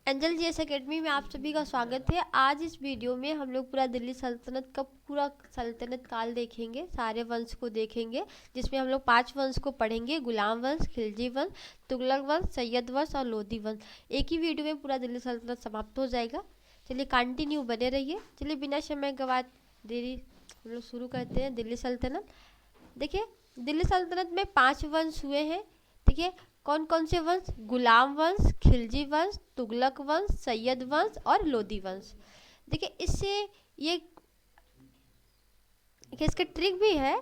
Angel GS academy में आप सभी का स्वागत है। आज इस वीडियो में हम लोग पूरा दिल्ली सल्तनत का पूरा सल्तनत काल देखेंगे, सारे वंश को देखेंगे, जिसमें हम लोग 5 वंश को पढ़ेंगे। गुलाम वंश, खिलजी वंश, तुगलक वंश, सैयद वंश और लोधी वंश। एक ही वीडियो में पूरा दिल्ली सल्तनत समाप्त हो जाएगा। चलिए कंटिन्यू बने रहिए। चलिए बिना समय गवा देरी हम लोग शुरू करते हैं दिल्ली सल्तनत। देखिए दिल्ली सल्तनत में 5 वंश हुए हैं। देखिए कौन कौन से वंश? गुलाम वंश, खिलजी वंश, तुगलक वंश, सैयद वंश और लोधी वंश। देखिए इससे ये इसका ट्रिक भी है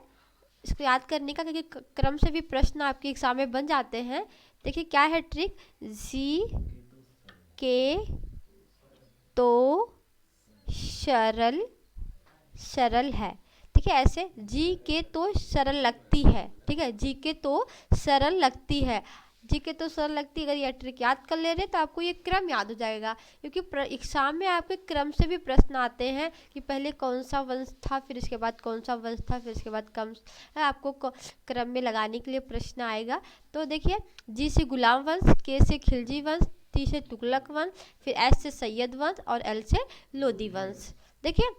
इसको याद करने का, क्योंकि क्रम से भी प्रश्न आपके एग्जाम में बन जाते हैं। देखिए क्या है ट्रिक? जी के तो सरल सरल है। ठीक है, ऐसे जी के तो सरल लगती है। ठीक है, जी के तो सरल लगती है, जी के तो सरल लगती है। अगर ये ट्रिक याद कर ले रहे तो आपको ये क्रम याद हो जाएगा, क्योंकि एग्जाम में आपके क्रम से भी प्रश्न आते हैं कि पहले कौन सा वंश था, फिर इसके बाद कौन सा वंश था, फिर इसके बाद कम है। आपको क्रम में लगाने के लिए प्रश्न आएगा। तो देखिए जी से गुलाम वंश, के से खिलजी वंश, टी से तुगलक वंश, फिर एस से सैयद वंश और एल से लोधी वंश। देखिए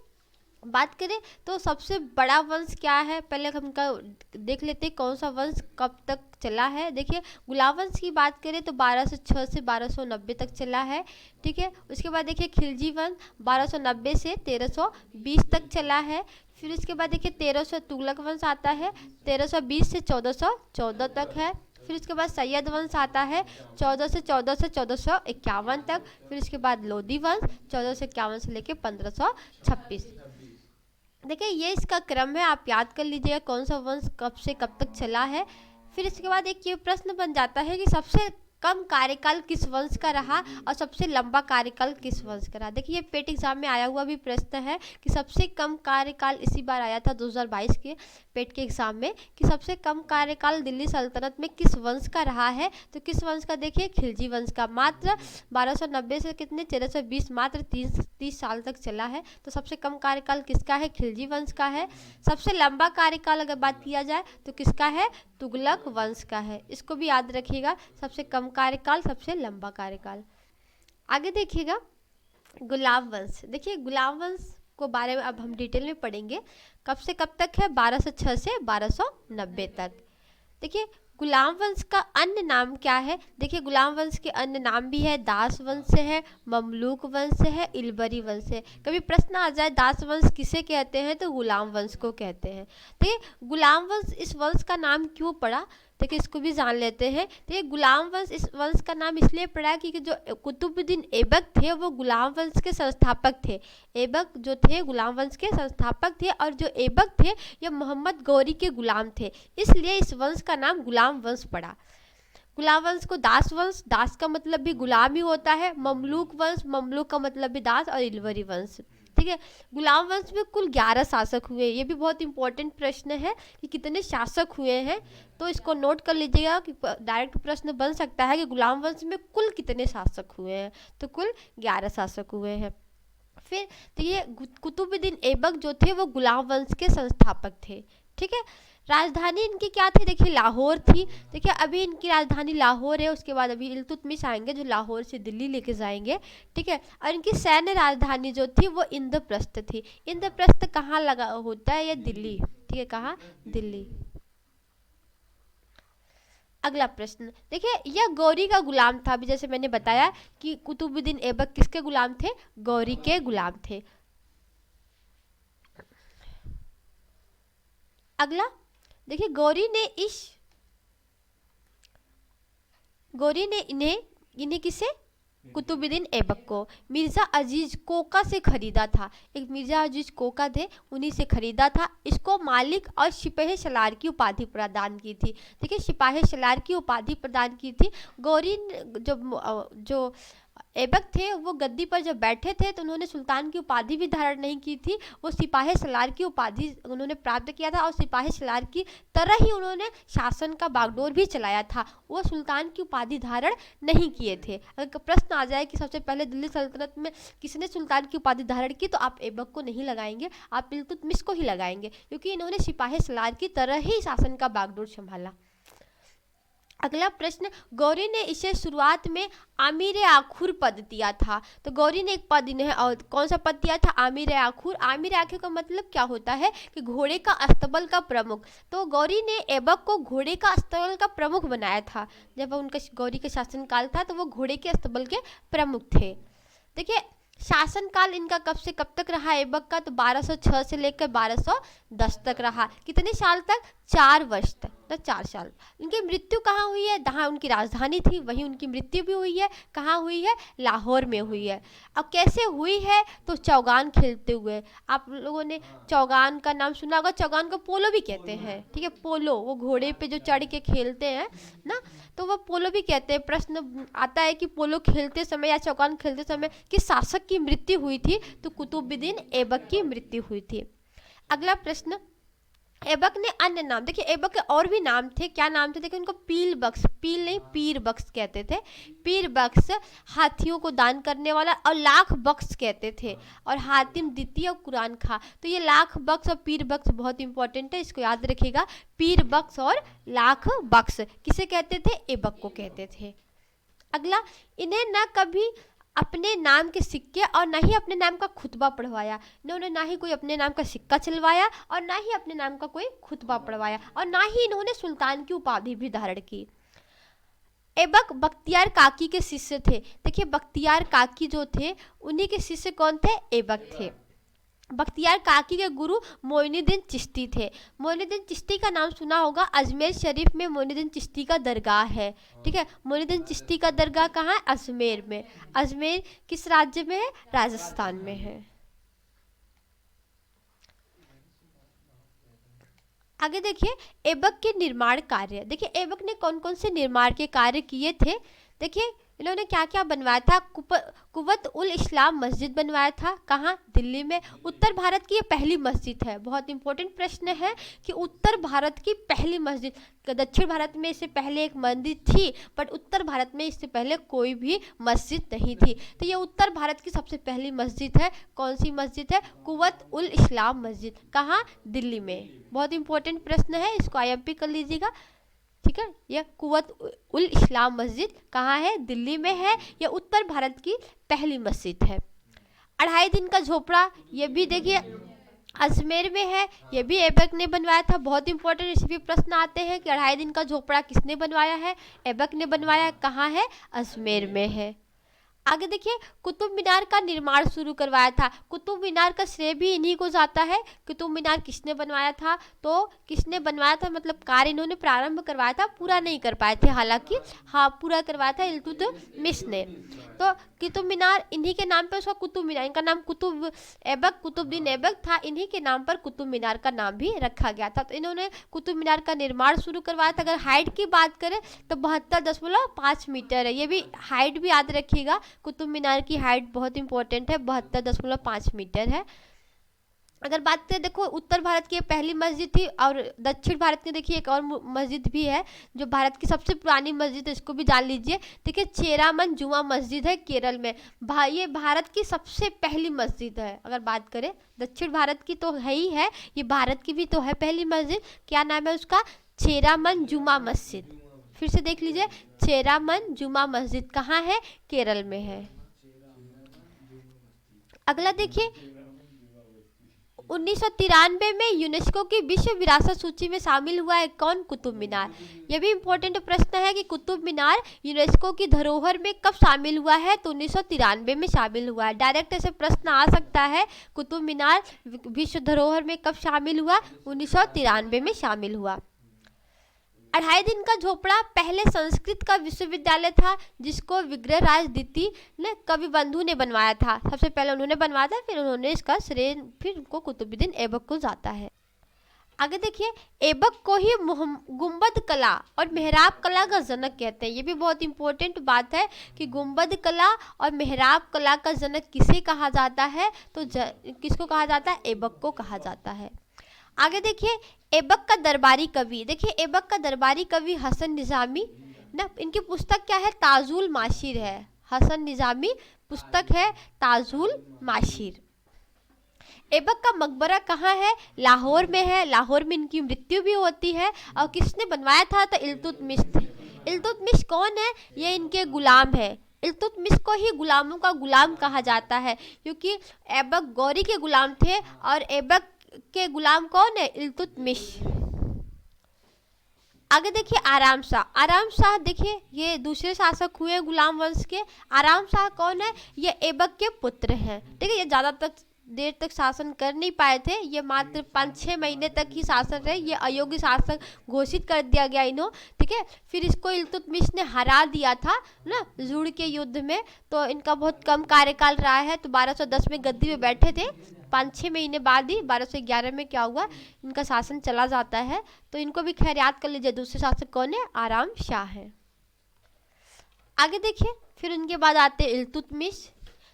बात करें तो सबसे बड़ा वंश क्या है, पहले हम का देख लेते हैं कौन सा वंश कब तक चला है। देखिए गुलाम वंश की बात करें तो 1206 से 1290 तक चला है। ठीक है, उसके बाद देखिए खिलजी वंश 1290 से 1320 तक चला है। फिर उसके बाद देखिए 1300 तुगलक वंश आता है, 1320 से 1414 तक है। फिर उसके बाद सैयद वंश आता है 14 से 1451 तक। फिर उसके बाद लोधी वंश 1451 से लेकर 1526। देखिए ये इसका क्रम है, आप याद कर लीजिएगा कौन सा वंश कब से कब तक चला है। फिर इसके बाद एक ये प्रश्न बन जाता है कि सबसे कम कार्यकाल किस वंश का रहा और सबसे लंबा कार्यकाल किस वंश का रहा। देखिए ये पेट एग्जाम में आया हुआ भी प्रश्न है कि सबसे कम कार्यकाल इसी बार आया था 2022 के पेट के एग्जाम में, कि सबसे कम कार्यकाल दिल्ली सल्तनत में किस वंश का रहा है। तो किस वंश का? देखिए खिलजी वंश का। मात्र 1290 से कितने 1320, मात्र 30 साल तक चला है। तो सबसे कम कार्यकाल किसका है? खिलजी वंश का है। सबसे लंबा कार्यकाल अगर बात किया जाए तो किसका है? तुगलक वंश का है। इसको भी याद रखिएगा, सबसे कम कार्यकाल, सबसे लंबा कार्यकाल। आगे देखिएगा गुलाम वंश। देखिए गुलाम वंश को बारे में अब हम डिटेल में पढ़ेंगे। कब से कब तक है? 1206 से 1290 तक। देखिए गुलाम वंश का अन्य नाम क्या है? देखिए गुलाम वंश के अन्य नाम भी है, दास वंश है, ममलूक वंश है, इलबरी वंश है। कभी प्रश्न आ जाए दास वंश किसे कहते हैं, तो गुलाम वंश को कहते हैं। तो ये गुलाम वंश इस वंश का नाम क्यों पड़ा, देखिए इसको भी जान लेते हैं। तो ये गुलाम वंश इस वंश का नाम इसलिए पड़ा क्योंकि जो कुतुबुद्दीन ऐबक थे वो गुलाम वंश के संस्थापक थे। ऐबक जो थे गुलाम वंश के संस्थापक थे, और जो ऐबक थे ये मोहम्मद गौरी के गुलाम थे, इसलिए इस वंश का नाम गुलाम वंश पड़ा। गुलाम वंश को दास वंश, दास का मतलब भी गुलाम ही होता है। ममलूक वंश, ममलूक का मतलब भी दास, और इलवरी वंश। ठीक है, गुलाम वंश में कुल 11 शासक हुए। ये भी बहुत इंपॉर्टेंट प्रश्न है कि कितने शासक हुए हैं, तो इसको नोट कर लीजिएगा कि डायरेक्ट प्रश्न बन सकता है कि गुलाम वंश में कुल कितने शासक हुए हैं। तो कुल 11 शासक हुए हैं। फिर तो ये कुतुबुद्दीन ऐबक जो थे वो गुलाम वंश के संस्थापक थे। ठीक है, राजधानी इनकी क्या थी? देखिए लाहौर थी। देखिए अभी इनकी राजधानी लाहौर है, उसके बाद अभी इल्तुतमिश आएंगे जो लाहौर से दिल्ली लेके जाएंगे। ठीक है, और इनकी सैन्य राजधानी जो थी वो इंद्रप्रस्थ थी। इंद्रप्रस्थ कहाँ लगा होता है? ये दिल्ली। ठीक है, कहाँ? दिल्ली। अगला प्रश्न देखिए, यह गौरी का गुलाम था। अभी जैसे मैंने बताया कि कुतुबुद्दीन ऐबक किसके गुलाम थे? गौरी के गुलाम थे। अगला देखिए, गौरी ने इन्हें किसे? कुतुबुद्दीन ऐबक को मिर्ज़ा अजीज कोका से खरीदा था। एक मिर्ज़ा अजीज कोका थे, उन्हीं से खरीदा था। इसको मालिक और सिपाही सलार की उपाधि प्रदान की थी। देखिए सिपाही सलार की उपाधि प्रदान की थी। गौरी जो ऐबक थे वो गद्दी पर जब बैठे थे तो उन्होंने सुल्तान की उपाधि भी धारण नहीं की थी, वो सिपाही सलार की उपाधि उन्होंने प्राप्त किया था, और सिपाही सलार की तरह ही उन्होंने शासन का बागडोर भी चलाया था। वो सुल्तान की उपाधि धारण नहीं किए थे। अगर प्रश्न आ जाए कि सबसे पहले दिल्ली सल्तनत में किसने सुल्तान की उपाधि धारण की, तो आप ऐबक को नहीं लगाएंगे, आप इल्तुतमिश को ही लगाएंगे, क्योंकि इन्होंने सिपाही सलार की तरह ही शासन का बागडोर संभाला। अगला प्रश्न, गौरी ने इसे शुरुआत में आमिर आखुर पद दिया था। तो गौरी ने एक पद इन्हें और कौन सा पद दिया था? आमिर आखुर। आमिर आखुर का मतलब क्या होता है कि घोड़े का अस्तबल का प्रमुख। तो गौरी ने ऐबक को घोड़े का अस्तबल का प्रमुख बनाया था। जब उनका गौरी का शासनकाल था तो वो घोड़े के अस्तबल के प्रमुख थे। देखिए शासनकाल इनका कब से कब तक रहा ऐबक का? तो 1206 से लेकर 1210 तक रहा। कितने साल तक? 4 वर्ष तक, तो 4 साल। इनकी मृत्यु कहाँ हुई है? जहाँ उनकी राजधानी थी वहीं उनकी मृत्यु भी हुई है। कहाँ हुई है? लाहौर में हुई है। अब कैसे हुई है? तो चौगान खेलते हुए। आप लोगों ने चौगान का नाम सुना होगा। चौगान को पोलो भी कहते हैं, ठीक है, पोलो, वो घोड़े पे जो चढ़ के खेलते हैं ना, तो वो पोलो भी कहते हैं। प्रश्न आता है कि पोलो खेलते समय या चौगान खेलते समय किस शासक की मृत्यु हुई थी? तो कुतुबुद्दीन ऐबक की मृत्यु हुई थी। अगला प्रश्न, ऐबक ने अन्य नाम, देखिए ऐबक के और भी नाम थे। क्या नाम थे? देखिए उनको पील बख्श, पील नहीं पीर बख्श कहते थे। पीर बख्श हाथियों को दान करने वाला, और लाख बख्श कहते थे, और हातिम द्वितीय और कुरान खा। तो ये लाख बख्श और पीर बख्श बहुत इंपॉर्टेंट है, इसको याद रखिएगा। पीर बख्श और लाख बख्श किसे कहते थे? ऐबक को कहते थे। अगला, इन्हें न कभी अपने नाम के सिक्के और ना ही अपने नाम का खुतबा पढ़वाया। इन्होंने ना ही कोई अपने नाम का सिक्का चलवाया और ना ही अपने नाम का कोई खुतबा पढ़वाया, और ना ही इन्होंने सुल्तान की उपाधि भी धारण की। ऐबक बख्तियार काकी के शिष्य थे। देखिए बख्तियार काकी जो थे उन्हीं के शिष्य कौन थे? ऐबक थे। बख्तियार काकी के गुरु मोइनुद्दीन चिश्ती थे। मोइनुद्दीन चिश्ती का नाम सुना होगा। अजमेर शरीफ में मोइनुद्दीन चिश्ती का दरगाह है, ठीक है। मोइनुद्दीन चिश्ती का दरगाह कहाँ है? अजमेर में। अजमेर किस राज्य में है? राजस्थान में है। आगे देखिए ऐबक के निर्माण कार्य। देखिए ऐबक ने कौन कौन से निर्माण के कार्य किए थे? देखिए इन्होंने क्या क्या बनवाया था? कुवत उल इस्लाम मस्जिद बनवाया था। कहाँ? दिल्ली में। उत्तर भारत की ये पहली मस्जिद है। बहुत इंपॉर्टेंट प्रश्न है कि उत्तर भारत की पहली मस्जिद। दक्षिण भारत में इससे पहले एक मस्जिद थी, बट उत्तर भारत में इससे पहले कोई भी मस्जिद नहीं थी। तो ये उत्तर भारत की सबसे पहली मस्जिद है। कौन सी मस्जिद है? कुवत उल इस्लाम मस्जिद। कहाँ? दिल्ली में। बहुत इंपॉर्टेंट प्रश्न है, इसको IMP कर लीजिएगा, ठीक है। यह कुवत उल इस्लाम मस्जिद कहाँ है? दिल्ली में है। यह उत्तर भारत की पहली मस्जिद है। 2.5 दिन का झोपड़ा, ये भी देखिए अजमेर में है। ये भी ऐबक ने बनवाया था। बहुत इंपॉर्टेंट इस भी प्रश्न आते हैं कि 2.5 दिन का झोपड़ा किसने बनवाया है? ऐबक ने बनवाया। कहाँ है? अजमेर में है। आगे देखिए कुतुब मीनार का निर्माण शुरू करवाया था। कुतुब मीनार का श्रेय भी इन्हीं को जाता है। कुतुब मीनार किसने बनवाया था? तो किसने बनवाया था मतलब कार्य इन्होंने प्रारंभ करवाया था, पूरा नहीं कर पाए थे, हालांकि हाँ पूरा करवाया था इल्तुतमिश ने। तो कुतुब मीनार इन्हीं के नाम पर, उसका कुतुब मीनार, इनका नाम कुतुब ऐबक, कुतुबुद्दीन ऐबक था। इन्हीं के नाम पर कुतुब मीनार का नाम भी रखा गया था। तो इन्होंने कुतुब मीनार का निर्माण शुरू करवाया था। अगर हाइट की बात करें तो 72.5 मीटर है। ये भी हाइट भी याद रखिएगा। कुतुब मीनार की हाइट बहुत इंपॉर्टेंट है, 72.5 मीटर है। अगर बात करें, देखो उत्तर भारत की ये पहली मस्जिद थी, और दक्षिण भारत की देखिए एक और मस्जिद भी है जो भारत की सबसे पुरानी मस्जिद है, इसको भी जान लीजिए। देखिए चेरामन जुमा मस्जिद है केरल में। ये भारत की सबसे पहली मस्जिद है। अगर बात करें दक्षिण भारत की तो है ही है, ये भारत की भी तो है पहली मस्जिद। क्या नाम है उसका? चेरामन जुमा मस्जिद। फिर से देख लीजिए, चेरामन जुमा मस्जिद कहाँ है? केरल में है। अगला देखिए 1993 में यूनेस्को की विश्व विरासत सूची में शामिल हुआ है कौन? कुतुब मीनार। यह भी इंपॉर्टेंट प्रश्न है कि कुतुब मीनार यूनेस्को की धरोहर में कब शामिल हुआ है? तो 1993 में शामिल हुआ है। डायरेक्ट ऐसे प्रश्न आ सकता है, कुतुब मीनार विश्व धरोहर में कब शामिल हुआ? 1993 में शामिल हुआ। 2.5 दिन का झोपड़ा पहले संस्कृत का विश्वविद्यालय था, जिसको विग्रहराज द्वितीय ने कवि बंधु ने बनवाया था। सबसे पहले उन्होंने बनवाया था, फिर उन्होंने इसका श्रेय फिर उनको कुतुबुद्दीन ऐबक को जाता है। आगे देखिए ऐबक को ही गुंबद कला और मेहराब कला का जनक कहते हैं। ये भी बहुत इंपॉर्टेंट बात है कि गुंबद कला और मेहराब कला का जनक किसे कहा जाता है? तो किसको कहा जाता है? ऐबक को कहा जाता है। आगे देखिए ऐबक का दरबारी कवि। देखिए ऐबक का दरबारी कवि हसन निज़ामी ना, इनकी पुस्तक क्या है? ताजुल माशिर है। हसन निज़ामी पुस्तक है ताजुल माशिर। ऐबक का मकबरा कहाँ है? लाहौर में है। लाहौर में इनकी मृत्यु भी होती है। और किसने बनवाया था? तो इल्तुतमिश इल्तुतमिश कौन है? ये इनके गुलाम है। इल्तुतमिश को ही गुलामों का गुलाम कहा जाता है, क्योंकि ऐबक गौरी के गुलाम थे और ऐबक के गुलाम कौन है? इल्तुतमिश। आगे देखिए आराम शाह। आराम शाह देखिए ये दूसरे शासक हुए गुलाम वंश के। आराम शाह कौन है? ये ऐबक के पुत्र हैं। ठीक है, ये ज़्यादा देर तक शासन कर नहीं पाए थे, ये मात्र 5-6 महीने तक ही शासन रहे। ये अयोग्य शासक घोषित कर दिया गया इन्हों। ठीक है, फिर इसको इल्तुतमिश ने हरा दिया था ना जुड़ के युद्ध में, तो इनका बहुत कम कार्यकाल रहा है। तो 1210 में गद्दी में बैठे थे, 5-6 महीने बाद ही 1211 में क्या हुआ, इनका शासन चला जाता है। तो इनको भी खैर याद कर लीजिए, दूसरे शासक कौन है? आराम शाह है। आगे देखिए फिर उनके बाद आते इल्तुतमिश।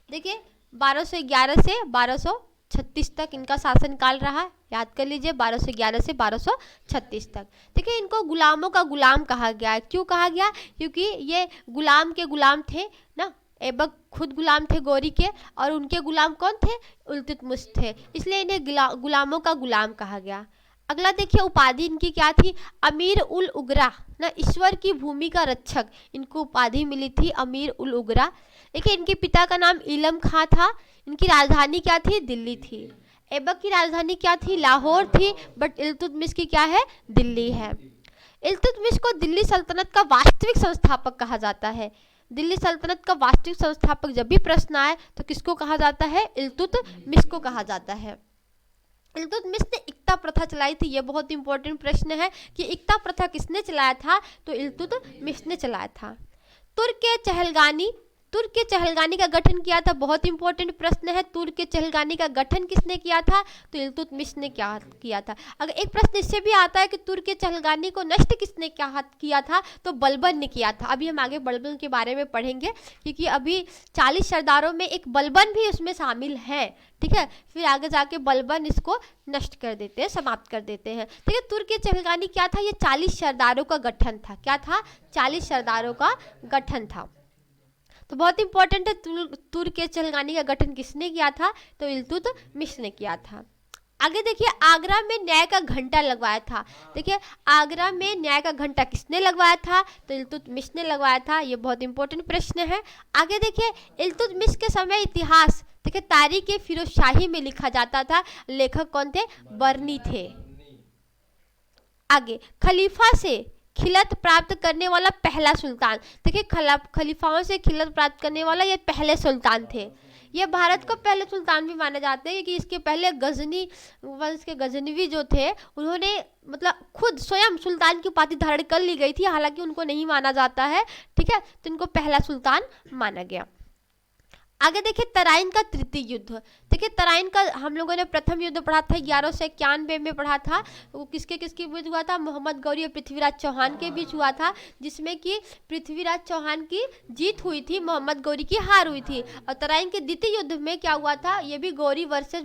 देखिए 1211 से 1236 तक इनका शासनकाल रहा, याद कर लीजिए 1211 से 1236 तक। देखिए इनको गुलामों का गुलाम कहा गया है। क्यों कहा गया? क्योंकि ये गुलाम के गुलाम थे ना, ऐबक खुद गुलाम थे गौरी के, और उनके गुलाम कौन थे? इल्तुतमिश थे, इसलिए इन्हें गुलामों का गुलाम कहा गया। अगला देखिए उपाधि इनकी क्या थी? अमीर उल उगरा ना, ईश्वर की भूमि का रक्षक, इनको उपाधि मिली थी अमीर उल उगरा। देखिए इनके पिता का नाम इलम खां था। इनकी राजधानी क्या थी? दिल्ली थी। ऐबक की राजधानी क्या थी? लाहौर थी, बट इल्तुतमिश की क्या है? दिल्ली है। इल्तुतमिश को दिल्ली सल्तनत का वास्तविक संस्थापक कहा जाता है। दिल्ली सल्तनत का वास्तविक संस्थापक जब भी प्रश्न आए तो किसको कहा जाता है? इल्तुतमिश को कहा जाता है। इल्तुतमिश ने इक्ता प्रथा चलाई थी। यह बहुत इंपॉर्टेंट प्रश्न है कि इक्ता प्रथा किसने चलाया था? तो इल्तुतमिश ने चलाया था। तुर्क के चहलगानी का गठन किया था। बहुत इंपॉर्टेंट प्रश्न है, तुर्क के चहलगानी का गठन किसने किया था? तो इल्तुतमिश ने क्या किया था। अगर एक प्रश्न इससे भी आता है कि तुर्क के चहलगानी को नष्ट किसने किया था, तो बलबन ने किया था। अभी हम आगे बलबन के बारे में पढ़ेंगे, क्योंकि अभी 40 सरदारों में एक बलबन भी उसमें शामिल है। ठीक है, फिर आगे जाके बलबन इसको नष्ट कर देते हैं, समाप्त कर देते हैं। ठीक है, तुर्क के चहलगानी क्या था? ये 40 सरदारों का गठन था। क्या था? 40 सरदारों का गठन था। तो बहुत इंपॉर्टेंट है, तुर्क के चहलगानी का गठन किसने किया था? तो इल्तुतमिश ने किया था। आगे देखिए आगरा में न्याय का घंटा लगवाया था। देखिए आगरा में न्याय का घंटा किसने लगवाया था? तो इल्तुतमिश ने लगवाया था। ये बहुत इंपॉर्टेंट प्रश्न है। आगे देखिए इल्तुतमिश के समय इतिहास, देखिए तारीख ए फिरोज शाही में लिखा जाता था। लेखक कौन थे? बर्नी थे। आगे खलीफा से खिलत प्राप्त करने वाला पहला सुल्तान। देखिए खलीफाओं से खिलत प्राप्त करने वाला ये पहले सुल्तान थे। ये भारत को पहले सुल्तान भी माने जाते हैं, क्योंकि इसके पहले गजनी वंश के गजनवी जो थे, उन्होंने मतलब खुद स्वयं सुल्तान की उपाधि धारण कर ली गई थी, हालांकि उनको नहीं माना जाता है। ठीक है, तो इनको पहला सुल्तान माना गया। आगे देखिए तराइन का तृतीय युद्ध। देखिए तराइन का हम लोगों ने प्रथम युद्ध पढ़ा था 1191 में पढ़ा था। वो किसके किसके बीच हुआ था? मोहम्मद गौरी और पृथ्वीराज चौहान के बीच हुआ था, जिसमें कि पृथ्वीराज चौहान की जीत हुई थी, मोहम्मद गौरी की हार हुई थी। और तराइन के द्वितीय युद्ध में क्या हुआ था? ये भी गौरी वर्सेस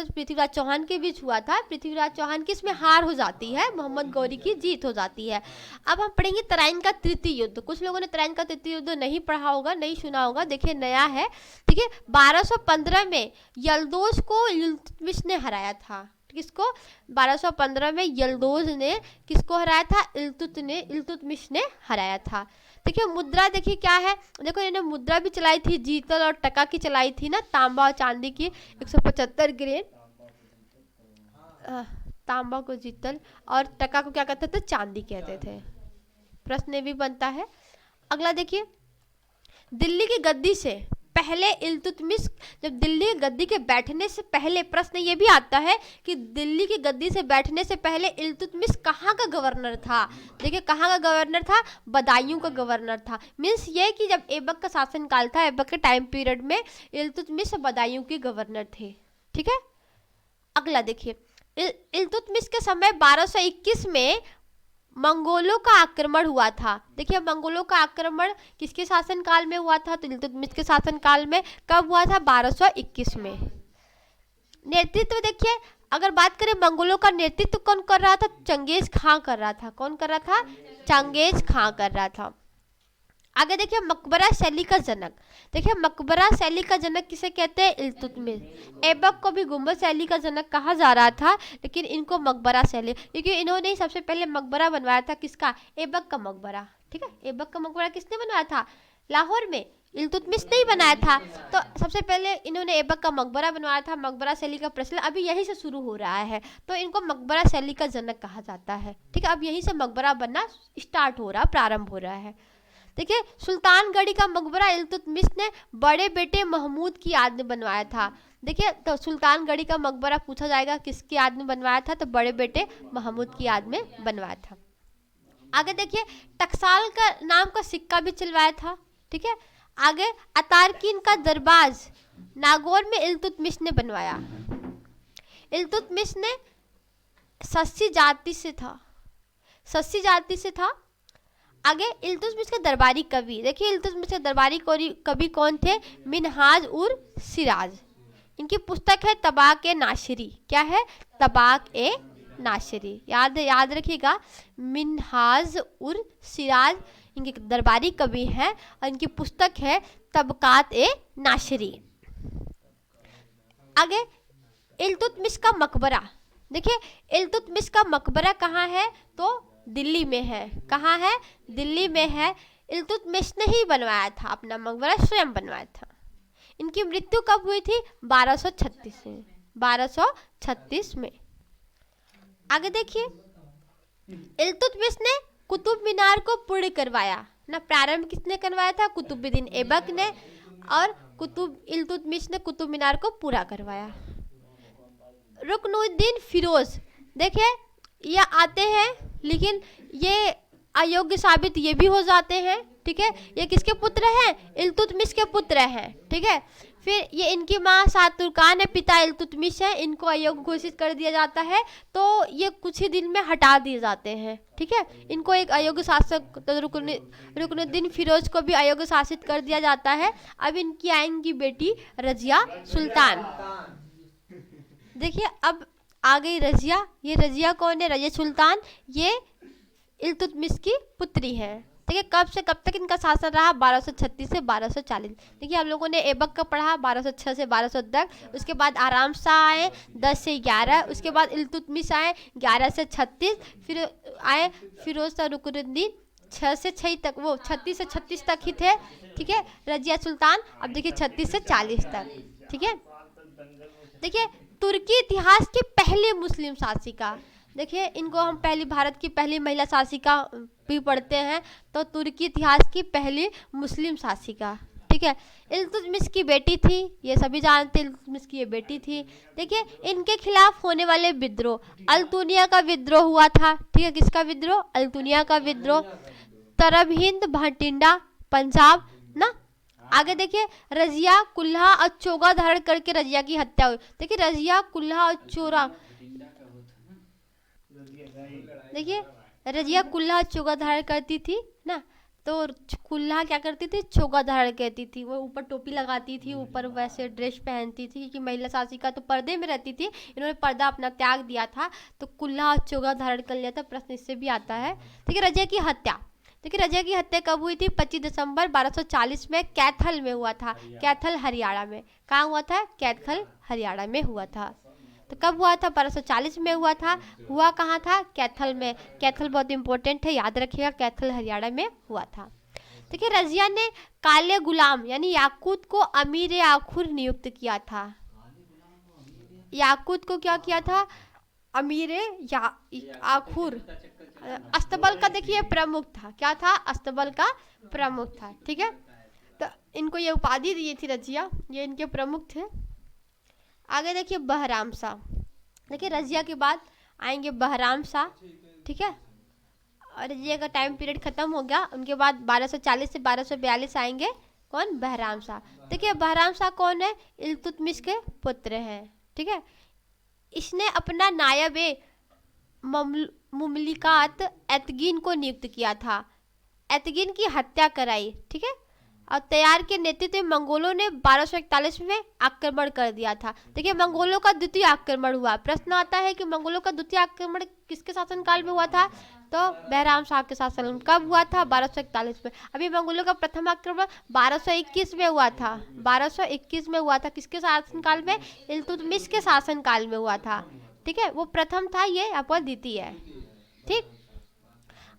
पृथ्वीराज चौहान के बीच हुआ था। पृथ्वीराज चौहान की इसमें हार हो जाती है, मोहम्मद गौरी की जीत हो जाती है। अब हम पढ़ेंगे तराइन का तृतीय युद्ध। कुछ लोगों ने तराइन का तृतीय युद्ध नहीं पढ़ा होगा, नहीं सुना होगा, देखिए नया है। ठीक है, 1215 में यल्दोज को इल्तुतमिश ने हराया था। किसको? 1215 में यल्दोज ने किसको हराया था? इल्तुतमिश ने हराया था। देखिए मुद्रा, देखिए क्या है, देखो इन्होंने मुद्रा भी चलाई थी, जीतल और टका की चलाई थी ना, तांबा और चांदी की 175 ग्रेन। तांबा को जीतल और टका को क्या कहते थे? चांदी कहते थे। प्रश्न भी बनता है। अगला देखिए दिल्ली की गद्दी से पहले इल्तुतमिश, जब दिल्ली की गद्दी के बैठने से पहले, प्रश्न ये भी आता है कि दिल्ली की गद्दी से बैठने से पहले इल्तुतमिश कहाँ का गवर्नर था? देखिए कहाँ का गवर्नर था? बदायूं का गवर्नर था। मीन्स ये कि जब ऐबक का शासनकाल था, ऐबक के टाइम पीरियड में इल्तुतमिश बदायूं के गवर्नर थे। ठीक है, अगला देखिए इल्तुतमिश के समय 1221 में मंगोलों का आक्रमण हुआ था। देखिए मंगोलों का आक्रमण किसके शासनकाल में हुआ था? तो इल्तुतमिश के शासनकाल में। कब हुआ था? 1221 में। नेतृत्व देखिए, अगर बात करें मंगोलों का नेतृत्व कौन कर रहा था? चंगेज खां कर रहा था। कौन कर रहा था? चंगेज खां कर रहा था। आगे देखिए मकबरा शैली का जनक। देखिए मकबरा शैली का जनक किसे कहते हैं? इल्तुतमिश। ऐबक को भी गुंबद शैली का जनक कहा जा रहा था, लेकिन इनको मकबरा शैली, क्योंकि इन्होंने ही सबसे पहले मकबरा बनवाया था। किसका? ऐबक का मकबरा। ठीक है, ऐबक का मकबरा किसने बनवाया था? लाहौर में। इल्तुतमिश ने ही बनाया था। तो सबसे पहले इन्होंने ऐबक का मकबरा बनवाया था। मकबरा शैली का प्रचलन अभी यहीं से शुरू हो रहा है, तो इनको मकबरा शैली का जनक कहा जाता है। ठीक है, अब यहीं से मकबरा बनना स्टार्ट हो रहा, प्रारंभ हो रहा है। देखिए सुल्तानगढ़ी का मकबरा इल्तुतमिश ने बड़े बेटे महमूद की याद में बनवाया था। देखिए तो सुल्तानगढ़ी का मकबरा पूछा जाएगा किसकी याद में बनवाया था, तो बड़े बेटे महमूद की याद में बनवाया था। आगे देखिए टकसाल का नाम का सिक्का भी चलवाया था। ठीक है, आगे अतारकीन का दरबाज नागौर में इल्तुतमिश ने बनवाया। इल्तुतमिश ने सस्सी जाति से था, सस्सी जाति से था। आगे इल्तुतमिश के दरबारी कवि, देखिए इल्तुतमिश के दरबारी कवि कौन थे? मिनहाज उर सिराज। इनकी पुस्तक है तबाक ए नाशिरी। क्या है? तबाक ए नाशिरी। याद रखिएगा, मिनहाज उर सिराज इनके दरबारी कवि हैं और इनकी पुस्तक है तबकात ए नाशिरी। आगे इल्तुतमिश का मकबरा। देखिए इल्तुतमिश का मकबरा कहाँ है? तो दिल्ली में है। कहाँ है? दिल्ली में है। इल्तुतमिश ने ही बनवाया था, अपना मकबरा स्वयं बनवाया था। इनकी मृत्यु कब हुई थी? 1236 में। 1236 में। आगे देखिए इल्तुतमिश ने कुतुब मीनार को पूर्ण करवाया ना। प्रारंभ किसने करवाया था? कुतुबुद्दीन ऐबक ने, और इल्तुतमिश ने कुतुब मीनार को पूरा करवाया। रुकनुद्दीन फिरोज, देखिए ये आते हैं लेकिन ये अयोग्य साबित ये भी हो जाते हैं। ठीक है, ये किसके पुत्र हैं? इल्तुतमिश के पुत्र हैं। ठीक है, फिर ये इनकी माँ सातुरकान है, पिता इल्तुतमिश है। इनको अयोग्य घोषित कर दिया जाता है, तो ये कुछ ही दिन में हटा दिए जाते हैं। ठीक है, इनको एक अयोग्य शासक, तो रुकनुद्दीन फिरोज को भी अयोग्य शासित कर दिया जाता है। अब इनकी आएंगी बेटी रजिया सुल्तान। देखिए अब आ गई रजिया। ये रजिया कौन है? रजिया सुल्तान, ये इल्तुतमिश की पुत्री है। देखिए कब से कब तक इनका शासन रहा? 1236 से 1240। देखिए हम लोगों ने ऐबक का पढ़ा 1206 से 1200 तक। उसके बाद आराम शाह आए 10 से 11। उसके बाद इल्तुतमिश आए 11 से 36। फिर आए फिरोज शाह रुकनुद्दीन 6 से 6 तक, वो 36 से 36 तक ही थे। ठीक है, रजिया सुल्तान अब देखिए 36 से 40 तक। ठीक है, देखिए तुर्की इतिहास की पहली मुस्लिम शासिका। देखिए इनको हम पहली, भारत की पहली महिला शासिका भी पढ़ते हैं, तो तुर्की इतिहास की पहली मुस्लिम शासिका। ठीक है, इल्तुतमिश की बेटी थी, ये सभी जानते हैं इल्तुतमिश की ये बेटी थी। देखिए इनके खिलाफ होने वाले विद्रोह, अल्तुनिया का विद्रोह हुआ था। ठीक है, किसका विद्रोह? अल्तुनिया का विद्रोह। तरब हिंद भटिंडा पंजाब ना। आगे देखिए रजिया कुल्हा और चोगा धारण करके रजिया की हत्या हुई। देखिए रजिया कुल्हा और चोरा, देखिए रजिया कुल्हा और चोगा धारण करती थी ना। तो कुल्हा क्या करती थी? चोगा धारण करती थी। वो ऊपर टोपी लगाती थी, ऊपर वैसे ड्रेस पहनती थी, क्योंकि महिला शासिका तो पर्दे में रहती थी। इन्होंने पर्दा अपना त्याग दिया था, तो कुल्हा और चोगा धारण कर लिया था। प्रश्न इससे भी आता है। ठीक है, रजिया की हत्या। देखिए रजिया की हत्या कब हुई थी? 25 दिसंबर 1240 में कैथल में हुआ था। कैथल हरियाणा में। कहाँ हुआ था? कैथल हरियाणा में हुआ था। तो कब हुआ था? 1240 में हुआ था। हुआ कहाँ था? कैथल में। कैथल बहुत इंपॉर्टेंट है, याद रखिएगा, कैथल हरियाणा में हुआ था। देखिए रजिया ने काले गुलाम यानी याकूत को अमीर आखुर नियुक्त किया था। याकूत को क्या किया था? अमीर आखुर। अस्तबल का देखिए प्रमुख था। क्या था? अस्तबल का प्रमुख था। ठीक है, तो इनको ये उपाधि दी थी रजिया, ये इनके प्रमुख थे। आगे देखिए बहराम शाह। देखिए रजिया के बाद आएंगे बहराम शाह। ठीक है, और रजिया का टाइम पीरियड खत्म हो गया। उनके बाद 1240 से 1242 आएंगे कौन? बहराम शाह। देखिए बहराम शाह कौन है? इल्तुतमिश के पुत्र हैं। ठीक है, इसने अपना नायब मुमलिकात एतगिन को नियुक्त किया था। एतगिन की हत्या कराई। ठीक है, और तैयार के नेतृत्व में मंगोलों ने 1241 में आक्रमण कर दिया था। देखिए मंगोलों का द्वितीय आक्रमण हुआ। प्रश्न आता है कि मंगोलों का द्वितीय आक्रमण किसके शासनकाल में हुआ था? तो बहराम शाह के शासन कब हुआ था? 1241 में। अभी मंगोलों का प्रथम आक्रमण 1221 में हुआ था, 1221 में हुआ था। किसके शासनकाल में? इल्तुतमिश के शासनकाल में हुआ था। ठीक है, वो प्रथम था, ये आपका द्वितीय है। ठीक,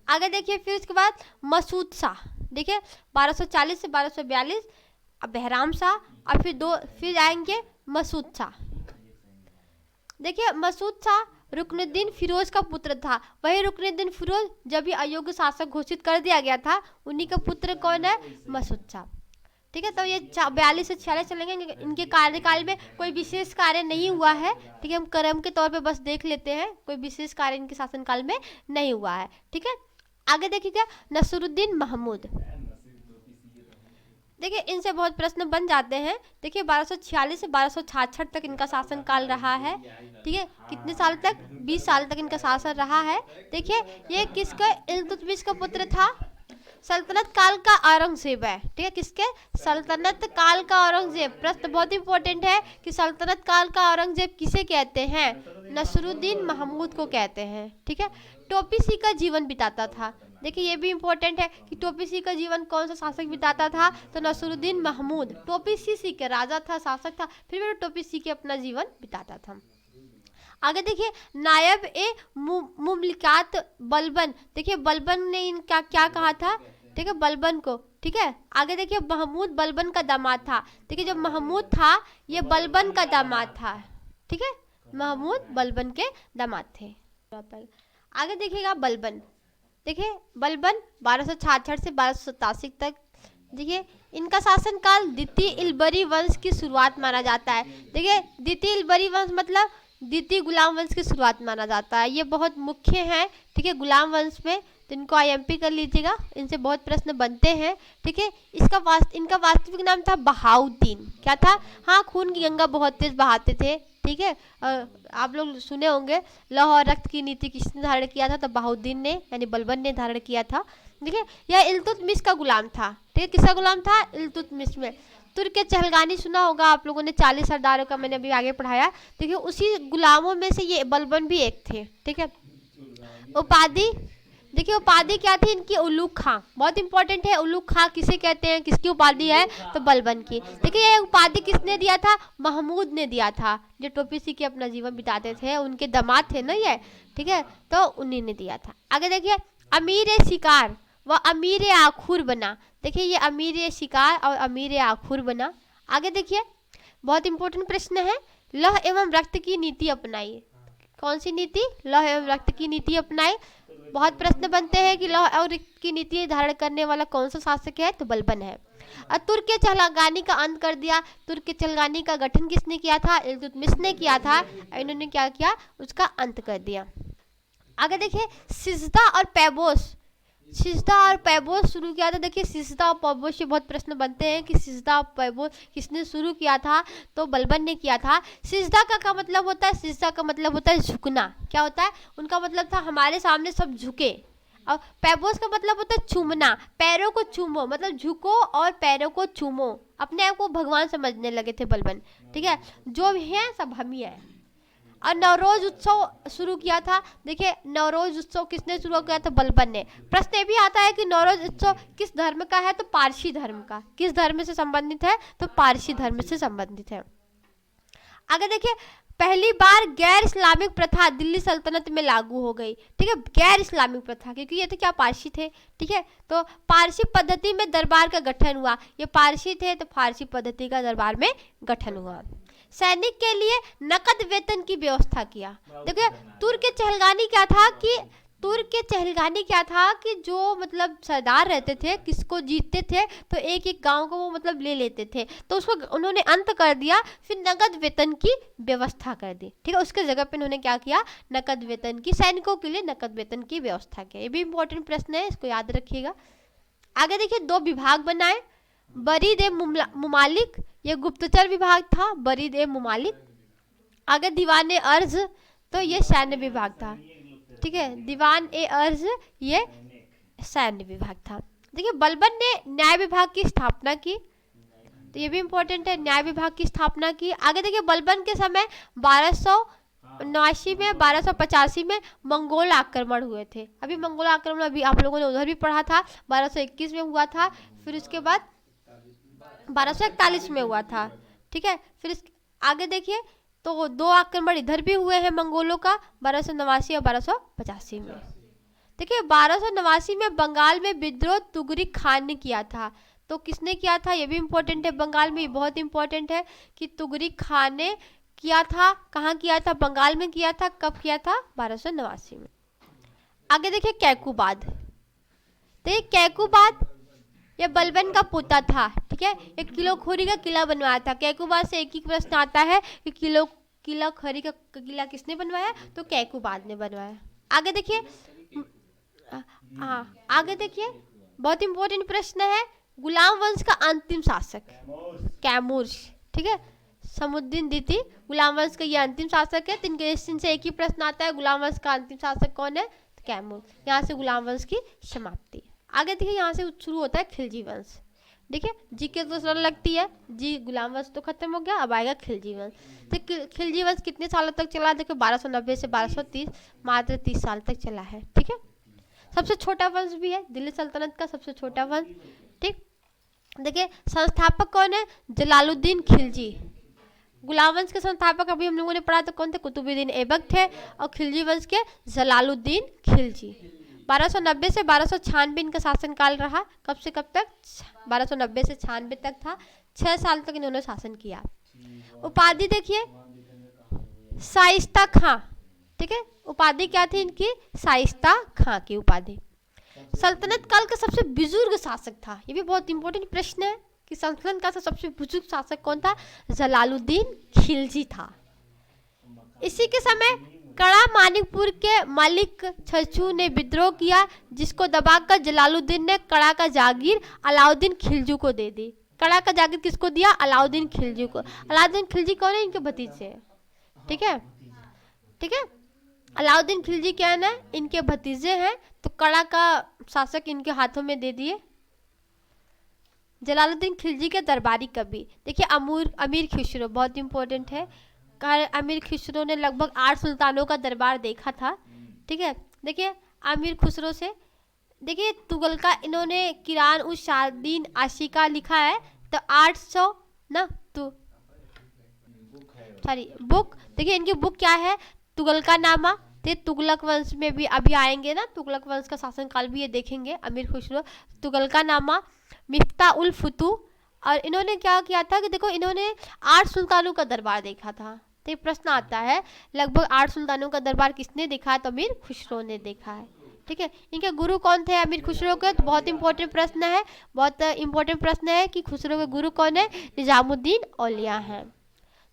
आगे देखिए फिर उसके बाद मसूद शाह। देखिए 1240 से 1242 बहराम शाह, और फिर आएंगे मसूद शाह। देखिए मसूद शाह रुकनुद्दीन फिरोज का पुत्र था। वही रुकनुद्दीन फिरोज जब भी अयोग्य शासक घोषित कर दिया गया था, उन्हीं का पुत्र कौन है? मसूद शाह। ठीक है, तो ये 42 से 46 चलेंगे। इनके कार्यकाल में कोई विशेष कार्य नहीं हुआ है। ठीक है, हम क्रम के तौर पे बस देख लेते हैं, कोई विशेष कार्य इनके शासनकाल में नहीं हुआ है। ठीक है, आगे देखिएगा नसरुद्दीन महमूद। देखिए इनसे बहुत प्रश्न बन जाते हैं। देखिए 1246 से 1266 तक इनका शासनकाल रहा है। ठीक है, कितने साल तक? 20 साल तक इनका शासन रहा है। देखिए ये किसका? इल्तुतमिश का पुत्र था। सल्तनत काल का औरंगजेब है। ठीक है, किसके? सल्तनत काल का औरंगजेब। प्रश्न बहुत इंपॉर्टेंट है कि सल्तनत काल का औरंगजेब किसे कहते हैं? नसरुद्दीन महमूद को कहते हैं। ठीक है, टोपी का जीवन बिताता था। देखिए ये भी इंपॉर्टेंट है कि टोपी का जीवन कौन सा शासक बिताता था? तो नसरुद्दीन महमूद। टोपी के राजा था, शासक था, फिर भी टोपी के अपना जीवन बिताता था। आगे देखिए नायब ए मुमलिकात बलबन। देखिए बलबन ने इनका क्या कहा था? ठीक है, बलबन को। ठीक है, आगे देखिए महमूद बलबन का दामाद था। देखिए जब महमूद था ये बलबन का दामाद था। ठीक है, महमूद बलबन के दामाद थे। आगे देखिएगा बलबन। देखिए बलबन 1266 से 1287 तक। देखिए इनका शासनकाल द्वितीय इल्बरी वंश की शुरुआत माना जाता है। देखिए द्वितीय इल्बरी वंश मतलब द्वितीय गुलाम वंश की शुरुआत माना जाता है। ये बहुत मुख्य है। ठीक है, गुलाम वंश में, तो इनको IMP कर लीजिएगा, इनसे बहुत प्रश्न बनते हैं। ठीक है, इनका वास्तविक नाम था बहाउद्दीन। क्या था? हाँ, खून की गंगा बहुत तेज बहाते थे। ठीक है, आप लोग सुने होंगे लौह और रक्त की नीति किसने धारण किया था? तो बहाउद्दीन ने, यानी बलबन ने धारण किया था। देखिए यह इल्तुतमिश का गुलाम था। ठीक है, किसका गुलाम था? इल्तुतमिश में। तुर्क चहलगानी सुना होगा आप लोगों ने, 40 सरदारों का मैंने अभी आगे पढ़ाया। देखिए उसी गुलामों में से ये बलबन भी एक थे। ठीक है, उपाधि। देखिए उपाधि क्या थी इनकी? उलूग खां। बहुत इंपॉर्टेंट है, उलूग खां किसे कहते हैं? किसकी उपाधि है? तो बलबन की। देखिए ये उपाधि किसने दिया था? महमूद ने दिया था, जो टोपी के अपना जीवन बिताते थे, उनके दामाद थे ना ये। ठीक है, तो उन्हीं ने दिया था। आगे देखिए अमीर शिकार व अमीर आखुर बना। देखिए ये अमीर शिकार और अमीर आखुर बना। आगे देखिए बहुत इंपॉर्टेंट प्रश्न है, लौह एवं रक्त की नीति अपनाई। कौन सी नीति? लौह एवं रक्त की नीति अपनाई। बहुत प्रश्न बनते हैं कि लौह और रक्त की नीति धारण करने वाला कौन सा शासक है? तो बलबन है। और तुर्क चहलगानी का अंत कर दिया। तुर्क चहलगानी का गठन किसने किया था? इल्तुतमिश ने किया था। इन्होंने क्या किया? उसका अंत कर दिया। आगे देखिए सिजदा और पैबोस। सिजदा और पैबोस शुरू किया था। देखिए सिजदा और पैबोस से बहुत प्रश्न बनते हैं कि सिजदा और पैबोस किसने शुरू किया था? तो बलबन ने किया था। सिजदा का क्या मतलब होता है? सिजदा का मतलब होता है झुकना। क्या होता है? उनका मतलब था हमारे सामने सब झुके। और पैबोस का मतलब होता है चूमना, पैरों को चूमो, मतलब झुको और पैरों को चूमो। अपने आप को भगवान समझने लगे थे बलबन। ठीक है, जो भी है सब हम ही है। और नवरोज उत्सव शुरू किया था। देखिए नवरोज उत्सव किसने शुरू किया था? बलबन ने। प्रश्न ये भी आता है कि नवरोज उत्सव किस धर्म का है? तो पारसी धर्म का। किस धर्म से संबंधित है? तो पारसी धर्म से संबंधित है। आगे देखिए पहली बार गैर इस्लामिक प्रथा दिल्ली सल्तनत में लागू हो गई। ठीक है, गैर इस्लामिक प्रथा, क्योंकि ये तो क्या पारसी थे। ठीक है, तो पारसी पद्धति में दरबार का गठन हुआ। ये पारसी थे तो फारसी पद्धति का दरबार में गठन हुआ। सैनिक के लिए नकद वेतन की व्यवस्था किया। देखिए तुर्क चहलगानी क्या था कि जो मतलब सरदार रहते थे, किसको जीतते थे तो एक एक गांव को वो मतलब ले लेते थे, तो उसको उन्होंने अंत कर दिया। फिर नकद वेतन की व्यवस्था कर दी। ठीक है, उसके जगह पे उन्होंने क्या किया? नकद वेतन की, सैनिकों के लिए नकद वेतन की व्यवस्था की। ये भी इंपॉर्टेंट प्रश्न है, इसको याद रखिएगा। आगे देखिए 2 विभाग बनाए। बरीद ए मुमालिक, ये गुप्तचर विभाग था, बरीद ए मुमालिक। आगे दीवान ए अर्ज, तो ये सैन्य विभाग था। ठीक है, दीवान ए अर्ज ये सैन्य विभाग था। देखिए बलबन ने न्याय विभाग की स्थापना की, तो ये भी इंपॉर्टेंट है, न्याय विभाग की स्थापना की। आगे देखिए बलबन के समय 1200 1289 में 1285 में मंगोल आक्रमण हुए थे। अभी मंगोल आक्रमण अभी आप लोगों ने उधर भी पढ़ा था, 1221 में हुआ था, फिर उसके बाद 1241 में हुआ था। ठीक है, फिर आगे देखिए तो 2 आक्रमण इधर भी हुए हैं मंगोलों का, 1289 और 1285 में। देखिए 1289 में बंगाल में विद्रोह तुगरिक खान ने किया था। तो किसने किया था, ये भी इम्पोर्टेंट है, बंगाल में, ये बहुत इंपॉर्टेंट है कि तुगरिक खान ने किया था। कहाँ किया था, बंगाल में किया था। कब किया था, 1289 में। आगे देखिए कैकुबाद। देखिए कैकुबाद ये बलबन का पोता था। ठीक है, एक किलो खोरी का किला बनवाया था। कैकुबाद से एक ही प्रश्न आता है कि किला खोरी का किला किसने बनवाया, तो कैकुबाद ने बनवाया। आगे देखिए, हाँ आगे देखिए, बहुत इंपॉर्टेंट प्रश्न है, गुलाम वंश का अंतिम शासक कैमूर। ठीक है, समुद्दीन द्वितीय गुलाम वंश का ये अंतिम शासक है। तो इनके क्वेश्चन से एक ही प्रश्न आता है, गुलाम वंश का अंतिम शासक कौन है, तो कैमूर। यहाँ से गुलाम वंश की समाप्ति। आगे देखिए, यहाँ से शुरू होता है खिलजी वंश। देखिए जी के तो सरल लगती है, जी गुलाम वंश तो खत्म हो गया, अब आएगा खिलजी वंश। तो खिलजी वंश कितने सालों तक चला, देखिए 1290 से 1230, मात्र 30 साल तक चला है। ठीक है, सबसे छोटा वंश भी है, दिल्ली सल्तनत का सबसे छोटा वंश। ठीक, देखिए संस्थापक कौन है, जलालुद्दीन खिलजी। गुलाम वंश के संस्थापक अभी हम लोगों ने पढ़ा तो कौन थे, कुतुबुद्दीन ऐबक थे, और खिलजी वंश के जलालुद्दीन खिलजी। 1290 से 1296 इनका शासनकाल रहा। कब से कब तक, 1290 से 96 तक था, 6 साल तक इन्होंने शासन किया। उपाधि देखिए शाइस्ता खां। ठीक है, उपाधि क्या थी इनकी, शाइस्ता खां की उपाधि। सल्तनत काल का सबसे बुजुर्ग शासक था, ये भी बहुत इंपॉर्टेंट प्रश्न है कि सल्तनत काल का सबसे बुजुर्ग शासक कौन था, जलालुद्दीन खिलजी था। इसी के समय कड़ा मानिकपुर के मलिक छछू ने विद्रोह किया, जिसको दबाकर जलालुद्दीन ने कड़ा का जागीर अलाउद्दीन खिलजी को दे दी। कड़ा का जागीर किसको दिया, अलाउद्दीन खिलजी को। अलाउद्दीन खिलजी कौन है, इनके भतीजे। ठीक है, ठीक है, अलाउद्दीन खिलजी क्या है ना, इनके भतीजे हैं। तो कड़ा का शासक इनके हाथों में दे दिए। जलालुद्दीन खिलजी के दरबारी कवि देखिए अमीर खुसरो, बहुत इंपॉर्टेंट है। अमीर खुसरो ने लगभग 8 सुल्तानों का दरबार देखा था। ठीक है, देखिए अमीर खुसरो से देखिए तुगलका इन्होंने किरान उस शादीन आशिका लिखा है। तो 800 ना, तो सॉरी बुक, देखिए इनकी बुक क्या है, तुगलका नामा। तो तुगलक वंश में भी अभी आएंगे ना, तुगलक वंश का शासनकाल भी ये देखेंगे, अमीर खुसरो। तुगलका नामा, मिफ्ता उल फुतू। और इन्होंने क्या किया था कि देखो इन्होंने 8 सुल्तानों का दरबार देखा था। तो ये प्रश्न आता है, लगभग 8 सुल्तानों का दरबार किसने देखा है, तो अमीर खुसरो ने देखा है। ठीक है, इनके गुरु कौन थे अमीर खुसरो के, तो बहुत इंपॉर्टेंट प्रश्न है, बहुत इंपॉर्टेंट प्रश्न है कि खुसरो के गुरु कौन है, निजामुद्दीन औलिया हैं।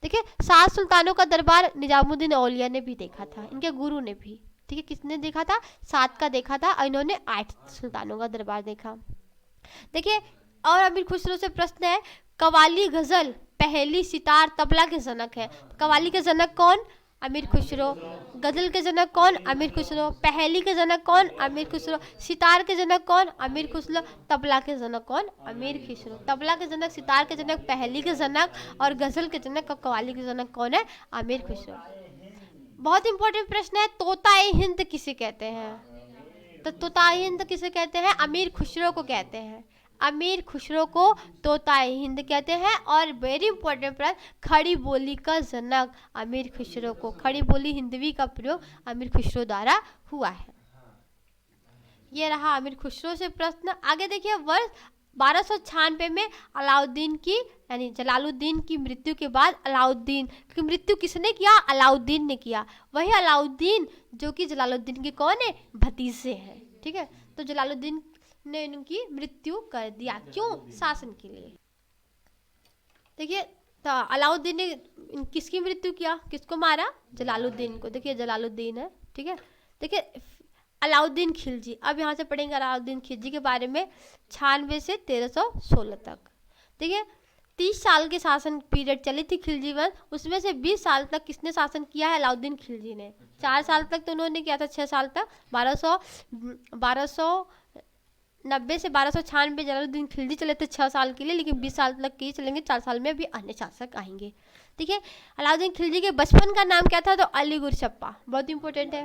देखिए 7 सुल्तानों का दरबार निजामुद्दीन औलिया ने भी देखा था, इनके गुरु ने भी। ठीक है, किसने देखा था, 7 का देखा था, और इन्होंने 8 सुल्तानों का दरबार देखा। देखिए और अमीर खुसरो से प्रश्न है, कवाली गजल पहली सितार तबला के जनक है। कवाली के जनक कौन, अमीर खुसरो। गजल के जनक कौन, अमीर खुसरो। पहली के जनक कौन, अमीर खुसरो। सितार के जनक कौन, अमीर खुसरो। तबला के जनक कौन, अमीर खुसरो। तबला के जनक, सितार के जनक, पहली के जनक, और गजल के जनक और कवाली के जनक कौन है, अमीर खुसरो। बहुत इंपॉर्टेंट प्रश्न है, तोता-ए हिंद किसे कहते हैं, तो तोता-ए हिंद किसे कहते हैं, अमीर खुसरो को कहते हैं। अमीर खुसरो को तोता-ए हिंद कहते हैं। और वेरी इंपॉर्टेंट प्रश्न, खड़ी बोली का जनक अमीर खुसरो को, खड़ी बोली हिंदवी का प्रयोग अमीर खुसरो द्वारा हुआ है। ये रहा अमीर खुसरो से प्रश्न। आगे देखिए, वर्ष 1296 में अलाउद्दीन की यानी जलालुद्दीन की मृत्यु के बाद, अलाउद्दीन की मृत्यु किसने किया, अलाउद्दीन ने किया। वही अलाउद्दीन जो कि जलालुद्दीन के कौन है, भतीजे हैं। ठीक है, तो जलालुद्दीन ने इनकी मृत्यु कर दिया, क्यों, शासन के लिए। देखिए तो अलाउद्दीन ने किसकी मृत्यु किया, किसको मारा, जलालुद्दीन को। देखिए जलालुद्दीन है। ठीक है, देखिए अलाउद्दीन खिलजी, अब यहाँ से पढ़ेंगे अलाउद्दीन खिलजी के बारे में, 96 से 1316 तक। देखिए 30 साल के शासन पीरियड चली थी खिलजी वंश, उसमें से 20 साल तक किसने शासन किया है, अलाउद्दीन खिलजी ने। 4 साल तक तो उन्होंने किया था, 6 साल तक, 1200 90 से 1296 जलालुद्दीन खिलजी चले थे 6 साल के लिए, लेकिन 20 साल तक के ही चलेंगे, 4 साल में अभी अन्य शासक आएंगे। ठीक है, अलाउद्दीन खिलजी के बचपन का नाम क्या था? तो अली गुरचप्पा, बहुत इंपॉर्टेंट है।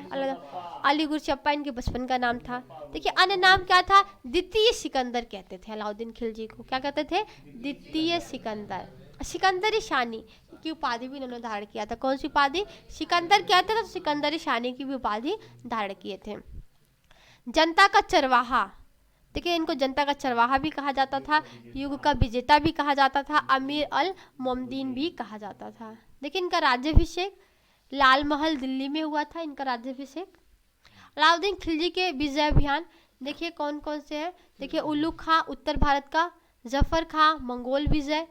अली गुरचप्पा इनके बचपन का नाम था। देखिए अन्य नाम क्या था? द्वितीय सिकंदर कहते थे अलाउद्दीन खिलजी को। क्या कहते थे? द्वितीय सिकंदर। सिकंदरी शानी की उपाधि भी इन्होंने धारण किया था। कौन सी उपाधि? सिकंदर कहते थे तो सिकंदरी शानी की भी उपाधि धारण किए थे। जनता का चरवाहा, देखिए इनको जनता का चरवाहा भी कहा जाता था, युग का विजेता भी कहा जाता था, अमीर अल मोमदीन भी कहा जाता था। देखिए इनका राज्याभिषेक लाल महल दिल्ली में हुआ था, इनका राज्याभिषेक। अलाउद्दीन खिलजी के विजय अभियान देखिए कौन कौन से हैं? देखिए उल्लू खां उत्तर भारत का, जफर खां मंगोल विजय,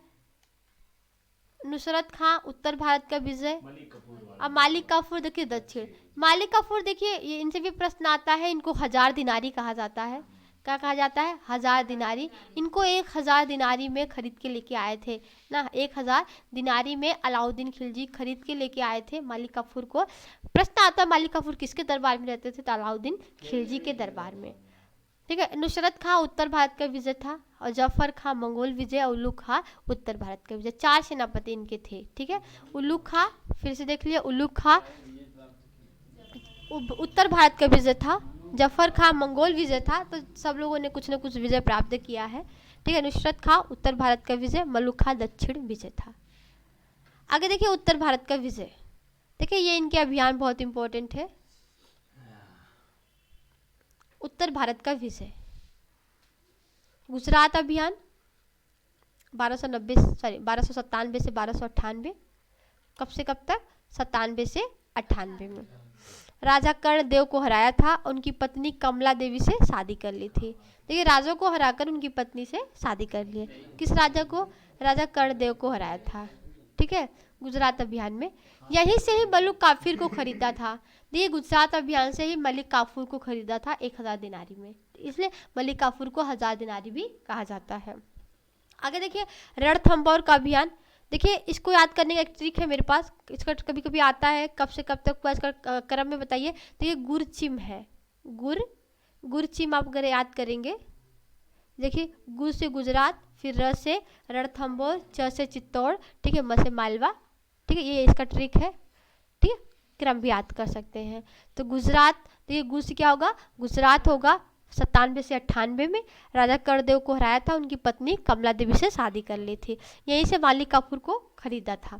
नुसरत खां उत्तर भारत का विजय, अब मालिक काफूर देखिए दक्षिण। मालिक काफूर देखिए ये इनसे भी प्रश्न आता है, इनको 1000 दिनारी कहा जाता है। क्या कहा जाता है? 1000 दिनारी। इनको 1000 दिनारी में खरीद के लेके आए थे ना, 1000 दिनारी में अलाउद्दीन खिलजी खरीद के लेके आए थे मालिक काफूर को। प्रश्न आता है मालिक काफूर किसके दरबार में रहते थे? तो अलाउद्दीन खिलजी के दरबार में। ठीक है, नुसरत खां उत्तर भारत का विजय था, और जफर खां मंगोल विजय, और उल्लू खां उत्तर भारत का विजय। 4 सेनापति इनके थे। ठीक है, उल्लू खां फिर से देख लिया, उल्लू खां उत्तर भारत का विजय था, जफर खां मंगोल विजय था। तो सब लोगों ने कुछ न कुछ विजय प्राप्त किया है। ठीक है, नुसरत खां उत्तर भारत का विजय, मलुक खां दक्षिण विजय था। आगे देखिए उत्तर भारत का विजय, देखिए ये इनके अभियान बहुत इंपॉर्टेंट है। उत्तर भारत का विजय, गुजरात अभियान 1297 से 1298, कब से कब तक? 97 से 98 में। राजा कर्णदेव को हराया था, उनकी पत्नी कमला देवी से शादी कर ली थी। देखिए राजा को हराकर उनकी पत्नी से शादी कर ली। किस राजा को? राजा कर्णदेव को हराया था। ठीक है, गुजरात अभियान में। यहीं से ही मलिक काफूर को खरीदा था। देखिए गुजरात अभियान से ही मलिक काफूर को खरीदा था 1000 दिनारी में, इसलिए मलिक काफूर को 1000 दिनारी भी कहा जाता है। आगे देखिए रणथंभौर का अभियान, देखिए इसको याद करने का एक ट्रिक है मेरे पास, इसका कभी कभी आता है, कब से कब तक इसका क्रम में बताइए। तो ये गुरचिम है, गुरचिम आप अगर याद करेंगे, देखिए गुर से गुजरात, फिर र से रणथंभौर, च से चित्तौड़, ठीक है, म से मालवा। ठीक है, ये इसका ट्रिक है। ठीक है, क्रम भी याद कर सकते हैं। तो गुजरात, देखिए गुर से क्या होगा? गुजरात होगा। 97 से 98 में राजा कर्णदेव को हराया था, उनकी पत्नी कमला देवी से शादी कर ली थी, यहीं से मालिक काफूर को खरीदा था।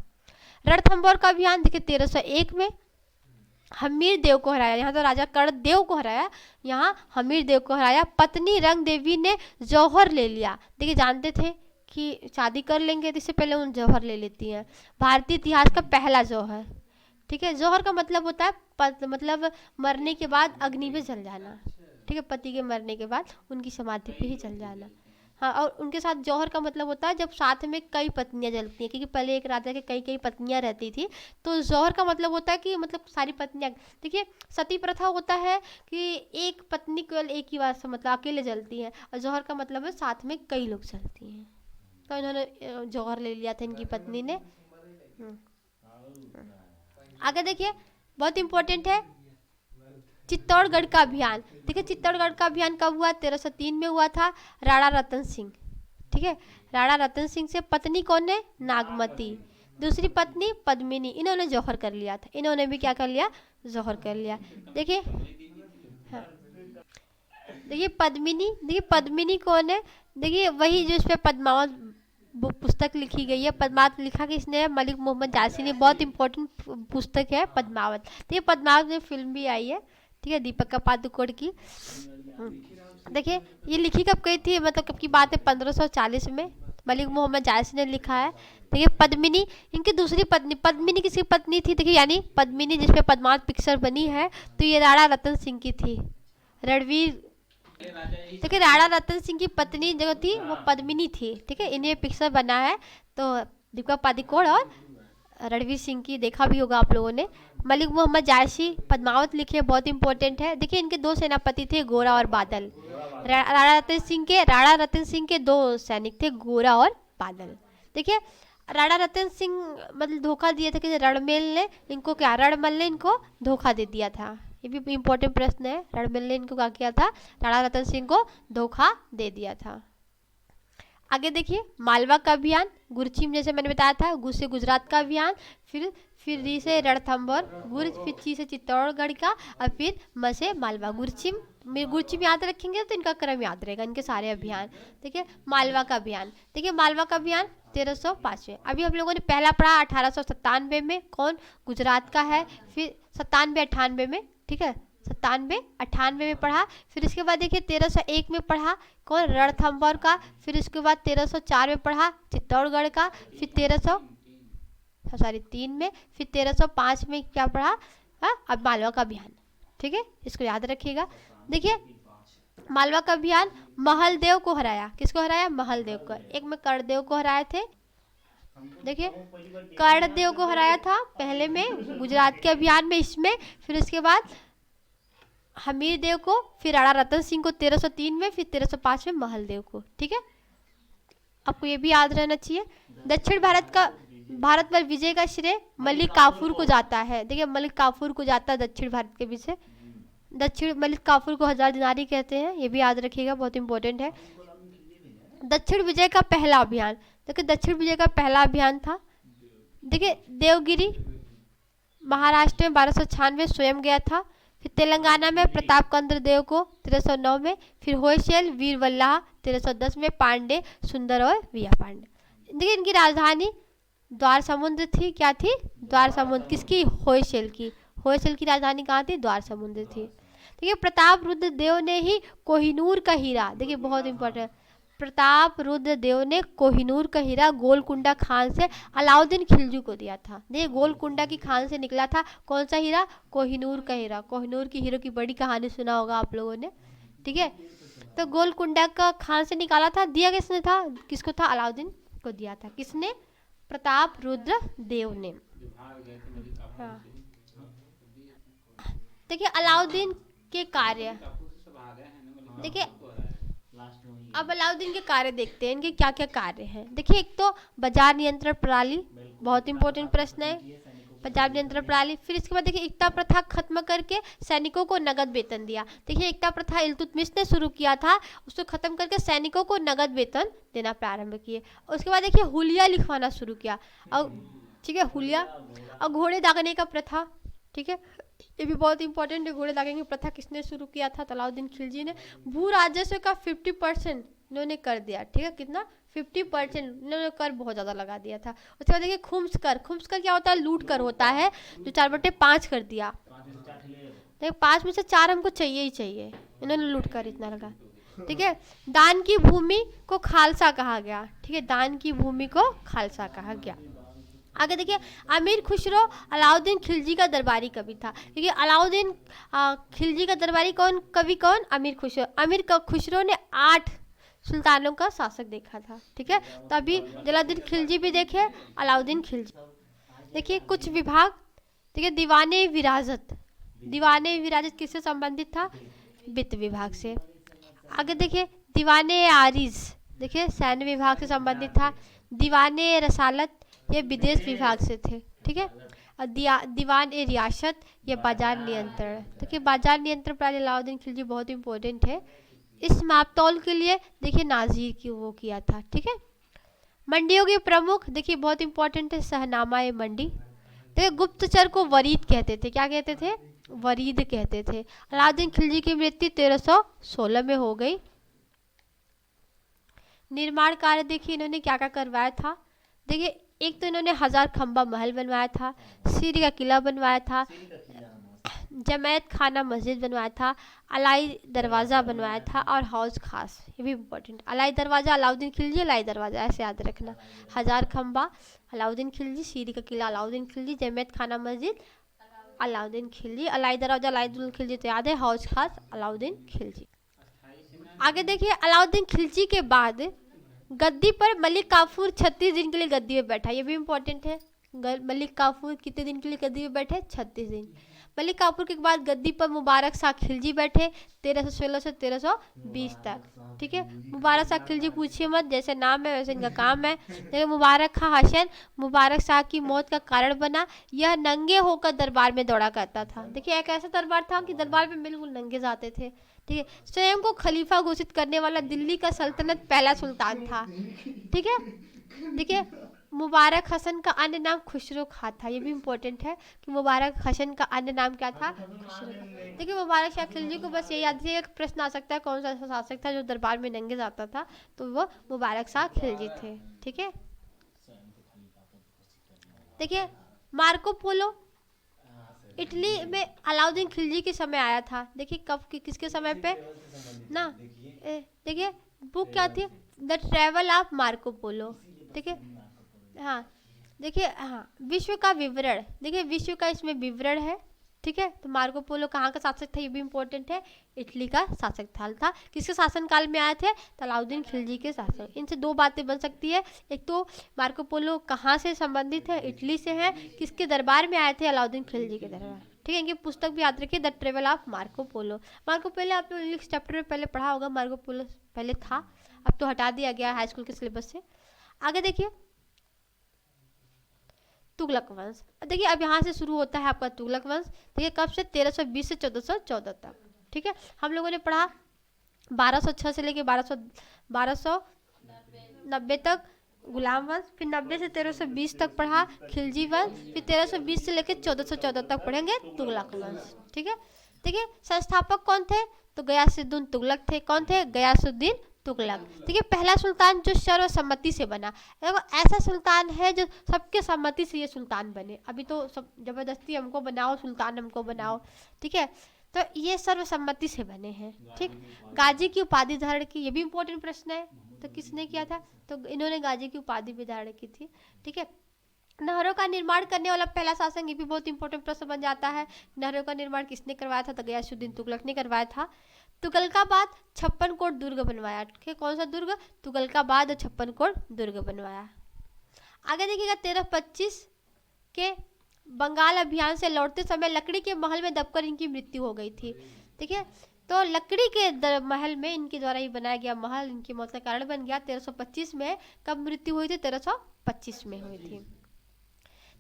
रणथंभौर का अभियान देखिए 1301 में हमीर देव को हराया। यहाँ तो राजा कर्णदेव को हराया, यहाँ हमीर देव को हराया। पत्नी रंग देवी ने जौहर ले लिया। देखिए जानते थे कि शादी कर लेंगे तो इससे पहले उन जौहर ले लेती हैं। भारतीय इतिहास का पहला जौहर। ठीक है, जौहर का मतलब होता है मतलब मरने के बाद अग्नि में जल जाना। ठीक है, पति के मरने के बाद उनकी समाधि पे ही जल जाना। हाँ, और उनके साथ जौहर का मतलब होता है जब साथ में कई पत्नियां जलती हैं, क्योंकि पहले एक राजा के कई कई पत्नियां रहती थी। तो जौहर का मतलब होता है कि मतलब सारी पत्नियां, देखिए सती प्रथा होता है कि एक पत्नी केवल एक ही बार से मतलब अकेले जलती है, और जौहर का मतलब है साथ में कई लोग जलती हैं। तो इन्होंने जौहर ले लिया था इनकी पत्नी ने। आगे देखिए बहुत इंपॉर्टेंट है चित्तौड़गढ़ का अभियान। देखिए चित्तौड़गढ़ का अभियान कब हुआ? 1303 में हुआ था, राणा रतन सिंह। ठीक है, राणा रतन सिंह से पत्नी कौन है? नागमती, दूसरी पत्नी पद्मिनी। इन्होंने जौहर कर लिया था, इन्होंने भी क्या कर लिया? जौहर कर लिया। देखिए हाँ, देखिए पद्मिनी कौन है? देखिए वही जो इस पे पद्मावत पुस्तक लिखी गई है। पद्मावत लिखा किसने है? मलिक मोहम्मद जासी ने। बहुत इंपॉर्टेंट पुस्तक है पद्मावत। तो ये पद्मावत में फिल्म भी आई है। ठीक है, दीपिका पादुकोण की। देखिए ये लिखी कब गई थी, मतलब कब की बात है? 1540 में मलिक मोहम्मद जायसी ने लिखा है। देखिए पद्मिनी इनकी दूसरी पत्नी। पद्मिनी किसकी पत्नी थी? देखिए यानी पद्मिनी जिसपे पद्मावत पिक्चर बनी है, तो ये राणा रतन सिंह की थी। रणवीर, देखिए राणा रतन सिंह की पत्नी जो थी वो पद्मिनी थी। ठीक है, इन्हें पिक्चर बना है, तो दीपिका पादुकोण और रणवीर सिंह की देखा भी होगा आप लोगों ने। मलिक मोहम्मद जायसी पद्मावत लिखे, बहुत इंपॉर्टेंट है। देखिए इनके 2 सेनापति थे, गोरा और बादल। राणा रतन सिंह के 2 सैनिक थे, गोरा और बादल। देखिए राणा रतन सिंह मतलब धोखा दिए थे कि रणमेल ने इनको क्या, रणमल ने इनको धोखा दे दिया था। ये भी इम्पोर्टेंट प्रश्न है। रणबिल ने इनको क्या किया था, राणा रतन सिंह को धोखा दे दिया था। आगे देखिए मालवा का अभियान, गुरचिम जैसे मैंने बताया था, गु से गुजरात का अभियान, फिर री से रणथंभौर, गुर, फिर ची से चित्तौड़गढ़ का, और फिर म से मालवा। गुरचिम याद रखेंगे तो इनका क्रम याद रहेगा, इनके सारे अभियान। देखिए मालवा का अभियान, देखिए मालवा का अभियान 1305 अभी हम लोगों ने पहला पढ़ा 1897 में, कौन, गुजरात का है। फिर 97-98 में, ठीक है, 97-98 में पढ़ा। फिर इसके बाद देखिए 1301 में पढ़ा, कौन, रणथंभौर का। फिर इसके बाद 1304 में पढ़ा चित्तौड़गढ़ का। फिर 3 में, फिर 1305 में क्या पढ़ा, अब मालवा का अभियान, ठीक है, इसको याद रखिएगा। देखिए मालवा का अभियान महलदेव को हराया, किसको हराया, महलदेव को। एक में कर्णदेव को हराए थे, देखिए कर्णदेव को हराया था पहले में गुजरात के अभियान में, इसमें। फिर इसके बाद हमीर देव को, फिर राणा रतन सिंह को 1303 में, फिर 1305 में महलदेव को, ठीक है, आपको ये भी याद रहना चाहिए। दक्षिण भारत पर विजय का श्रेय मलिक काफूर को जाता है। देखिए मलिक काफूर को जाता है दक्षिण भारत के विजय। मलिक काफूर को 1000 दिनारी कहते हैं, ये भी याद रखिएगा, बहुत इंपॉर्टेंट है। दक्षिण विजय का पहला अभियान, देखिए दक्षिण विजय का पहला अभियान था, देखिए देवगिरी महाराष्ट्र में 1296 स्वयं गया था। फिर तेलंगाना में प्रताप चंद्र देव को 1309 में, फिर होयसल वीर वल्लभ 1310 में, पांडे सुंदर और विया पांडे। देखिए इनकी राजधानी द्वार समुद्र थी, क्या थी, द्वार समुद्र, किसकी, होयसल की। होयसल की राजधानी कहाँ थी, द्वार समुद्र थी। देखिए प्रताप रुद्र देव ने ही कोहिनूर का हीरा, देखिए बहुत इंपॉर्टेंट, प्रताप रुद्र देव ने कोहिनूर का हीरा गोलकुंडा खान से अलाउद्दीन खिलजी को दिया था। देखिए गोलकुंडा की खान से निकला था कौन सा हीरा, कोहिनूर का हीरा। कोहिनूर की हीरो की बड़ी कहानी सुना होगा आप लोगों ने, ठीक है। तो गोलकुंडा का खान से निकाला था, दिया किसने था, किसको था, अलाउद्दीन को दिया था, किसने, प्रताप रुद्र देव ने। हाँ देखिए अलाउद्दीन के कार्य, देखिए अब अलाउद्दीन के कार्य देखते हैं, इनके क्या क्या कार्य हैं। देखिए एक तो बाजार नियंत्रण प्रणाली, बहुत इंपॉर्टेंट प्रश्न है, बाजार नियंत्रण प्रणाली। फिर इसके बाद देखिए एकता प्रथा खत्म करके सैनिकों को नगद वेतन दिया। देखिए एकता प्रथा इल्तुतमिश ने शुरू किया था, उसको खत्म करके सैनिकों को नगद वेतन देना प्रारंभ किए। उसके बाद देखिए हुलिया लिखवाना शुरू किया, और ठीक है हुलिया, और घोड़े दागने का प्रथा, ठीक है, ये भी बहुत इंपॉर्टेंट है। घोड़े दागने की प्रथा किसने शुरू किया था, अलाउद्दीन खिलजी ने। भू राजस्व का 50% इन्होंने कर दिया, ठीक है, कितना, 50% इन्होंने कर बहुत ज़्यादा लगा दिया था। उसके बाद देखिए खुम्स कर क्या होता है, लूट कर होता है, जो 4/5 कर दिया। देखिए 5 में से 4 हमको चाहिए ही चाहिए, इन्होंने लूट कर इतना लगा, ठीक है। दान की भूमि को खालसा कहा गया, ठीक है, दान की भूमि को खालसा कहा गया। आगे देखिए अमीर खुसरो अलाउद्दीन खिलजी का दरबारी कवि था। देखिए अलाउद्दीन खिलजी का दरबारी कवि कौन, अमीर खुसरो। अमीर खुसरो ने 8 सुल्तानों का शासक देखा था, ठीक है। तो अभी जलालुद्दीन खिलजी भी देखे, अलाउद्दीन खिलजी। देखिए कुछ विभाग, देखिए दीवाने विरासत किससे संबंधित था, वित्त विभाग से। आगे देखिए दीवाने आरिज, देखिए सैन्य विभाग से संबंधित था। दीवाने रसालत ये विदेश विभाग से थे, ठीक है। और दीवान ए रियासत ये बाजार नियंत्रण। देखिए बाजार नियंत्रण प्रणाली अलाउद्दीन खिलजी बहुत इंपॉर्टेंट है। इस मापतौल के लिए देखिए नाजीर की वो किया था, ठीक है। मंडियों के प्रमुख, देखिए बहुत इंपॉर्टेंट है, शहनामा ए मंडी। देखिए गुप्तचर को वरीद कहते थे, क्या कहते थे, वरीद कहते थे। अलाउद्दीन खिलजी की मृत्यु 1316 में हो गई। निर्माण कार्य देखिए इन्होंने क्या क्या करवाया था। देखिए एक तो इन्होंने 1000 खंबा महल बनवाया था, सीरी का किला बनवाया था, जमैत खाना मस्जिद बनवाया था, अलाई दरवाज़ा बनवाया था, और हौज खास, ये भी इम्पोर्टेंट। अलाई दरवाज़ा अलाउद्दीन खिलजी, अलाई दरवाज़ा ऐसे याद रखना। 1000 खंबा अलाउद्दीन खिलजी, सीरी का किला अलाउद्दीन खिलजी, जमैत खाना मस्जिद अलाउद्दीन खिलजी, अलाई दरवाज़ा अलाउद्दीन खिलजी तो याद है, हौज खास अलाउद्दीन खिलजी। आगे देखिए अलाउद्दीन खिलजी के बाद गद्दी पर मलिक काफूर 36 दिन के लिए गद्दी में बैठा, ये भी इम्पोर्टेंट है। मलिक काफूर कितने दिन के लिए गद्दी में बैठे, 36 दिन। मलिक काफूर के बाद गद्दी पर मुबारक शाह खिलजी बैठे 1316 से 1320 तक। ठीक है, मुबारक शाह खिलजी पूछिए मत, जैसे नाम है वैसे इनका काम है। देखिए मुबारक खां हसन मुबारक शाह की मौत का कारण बना। यह नंगे होकर दरबार में दौड़ा करता था। देखिए एक ऐसा दरबार था कि दरबार में बिल्कुल नंगे जाते थे। ठीक है, स्वयं को खलीफा घोषित करने वाला दिल्ली का सल्तनत पहला सुल्तान था। ठीक है, देखिए मुबारक हसन का अन्य नाम खुसरो खां था। ये भी इम्पोर्टेंट है कि मुबारक हसन का अन्य नाम क्या था, खुसरो खां। देखिए मुबारक शाह खिलजी को बस ये याद रखिए, एक प्रश्न आ सकता है कौन सा ऐसा शासक था जो दरबार में नंगे जाता था, तो वो मुबारक शाह खिलजी थे। ठीक है, देखिए मार्को पोलो इटली में अलाउद्दीन खिलजी के समय आया था। देखिए कब किसके समय पे ना, देखिए बुक क्या थी, the travel of Marco Polo. देखिए हाँ, देखिए हाँ विश्व का विवरण, देखिए विश्व का इसमें विवरण है। ठीक है, तो मार्को पोलो कहाँ का शासक था ये भी इम्पोर्टेंट है, इटली का शासक था। किसके शासनकाल में आए थे, अलाउद्दीन खिलजी के शासन। इनसे दो बातें बन सकती है, एक तो मार्को पोलो कहाँ से संबंधित है, इटली से है, किसके दरबार में आए थे, अलाउद्दीन खिलजी के दरबार। ठीक है, इनकी पुस्तक भी याद रखिए, the travel of Marco Polo. Marco Polo आप लोग इंग्लिश चैप्टर में पहले पढ़ा होगा, मार्को पोलो पहले था, अब तो हटा दिया गया हाई स्कूल के सिलेबस से। आगे देखिए तुगलक वंश। देखिए अब यहाँ से शुरू होता है आपका तुगलक वंश। देखिए कब से, 1320 से 1414 तक। ठीक है, हम लोगों ने पढ़ा 1206 से लेके 1290 तक गुलाम वंश, फिर 90 से 1320 तक पढ़ा खिलजी वंश, फिर 1320 से लेकर 1414 तक पढ़ेंगे तुगलक वंश। ठीक है, देखिए संस्थापक कौन थे, तो गयासुद्दीन तुगलक थे। कौन थे, गयासुद्दीन तुगलक। देखिए पहला सुल्तान जो सर्वसम्मति से बना, ऐसा सुल्तान है जो सबके सम्मति से ये सुल्तान बने। अभी तो सब जबरदस्ती हमको बनाओ सुल्तान, हमको बनाओ। ठीक है, तो ये सर्वसम्मति से बने हैं। ठीक, गाजी की उपाधि धारण की, ये भी इम्पोर्टेंट प्रश्न है, तो किसने किया था, तो इन्होंने गाजी की उपाधि भी धारण की थी। ठीक है, नहरों का निर्माण करने वाला पहला शासक, ये भी बहुत इंपॉर्टेंट प्रश्न बन जाता है। नहरों का निर्माण किसने करवाया था, तो गयासुद्दीन तुगलक ने करवाया था। तुगलकाबाद 56 कोट दुर्ग बनवाया। ठीक है, कौन सा दुर्ग, तुगलकाबाद और 56 कोट दुर्ग बनवाया। आगे देखिएगा 1325 के बंगाल अभियान से लौटते समय लकड़ी के महल में दबकर इनकी मृत्यु हो गई थी। ठीक है, तो लकड़ी के महल में इनके द्वारा ही बनाया गया महल इनकी मौत का कारण बन गया। 1325 में कब मृत्यु हुई थी, 1325 में हुई थी।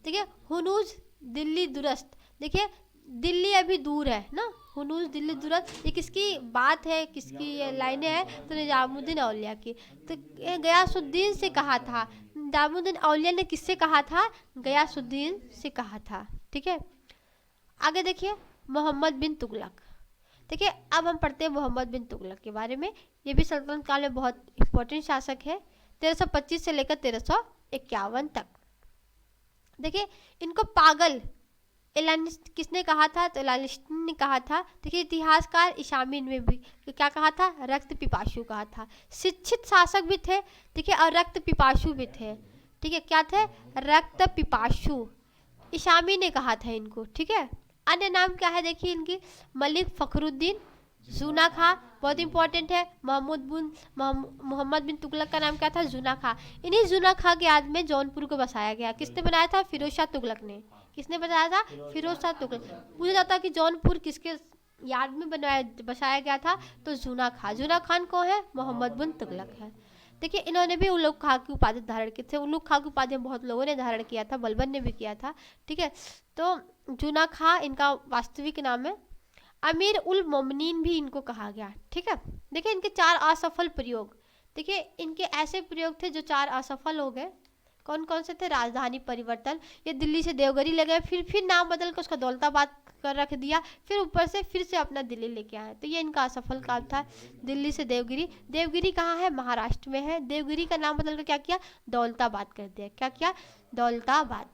ठीक है, हुनूज दिल्ली दुरस्त। देखिए दिल्ली अभी दूर है ना, हुनूज दिल्ली दुरस्त, ये किसकी बात है, किसकी ये लाइनें हैं, तो निजामुद्दीन औलिया की। तो गयासुद्दीन से कहा था, निजामुद्दीन औलिया ने किससे कहा था, गयासुद्दीन से कहा था। ठीक है, आगे देखिए मोहम्मद बिन तुगलक। देखिए अब हम पढ़ते हैं मोहम्मद बिन तुगलक के बारे में। ये भी सल्तनत काल में बहुत इंपॉर्टेंट शासक है, 1325 से लेकर 1351 तक। देखिए इनको पागल एलानिस्ट किसने कहा था, तो एलानिस्टन ने कहा था। देखिए इतिहासकार इशामीन में भी क्या कहा था, रक्त पिपासु कहा था। शिक्षित शासक भी थे, देखिए और रक्त पिपासु भी थे। ठीक है, क्या थे, रक्त पिपासु, इशामी ने कहा था इनको। ठीक है, अन्य नाम क्या है, देखिए इनकी मलिक फखरुद्दीन, जूना खां, बहुत इंपॉर्टेंट है। मोहम्मद बिन तुगलक का नाम क्या था, जूना खां। इन्हीं जूना खां के याद में जौनपुर को बसाया गया। किसने बनाया था, फिरोज शाह तुगलक ने। किसने बनाया था, फिरोज शाह तुगलक। पूछा जाता है कि जौनपुर किसके याद में बसाया गया था, तो जूना खां। जूना खान कौन है, मोहम्मद बिन तुगलक है। देखिए इन्होंने भी उलूग खां की उपाधि धारण की थी। उलूग खां की उपाधि बहुत लोगों ने धारण किया था, बलबन ने भी किया था। ठीक है, तो जूना खां इनका वास्तविक नाम है। अमीर उल मोमिनीन भी इनको कहा गया। ठीक है, देखिए इनके 4 असफल प्रयोग। देखिए इनके ऐसे प्रयोग थे जो 4 असफल हो गए। कौन कौन से थे, राजधानी परिवर्तन, ये दिल्ली से देवगिरी ले गए, फिर नाम बदल कर उसका दौलताबाद कर रख दिया, फिर ऊपर से फिर से अपना दिल्ली लेके आए, तो ये इनका असफल काम था। दिल्ली से देवगिरी, देवगिरी कहाँ है, महाराष्ट्र में है। देवगिरी का नाम बदल कर क्या किया, दौलताबाद कर दिया। क्या किया, दौलताबाद।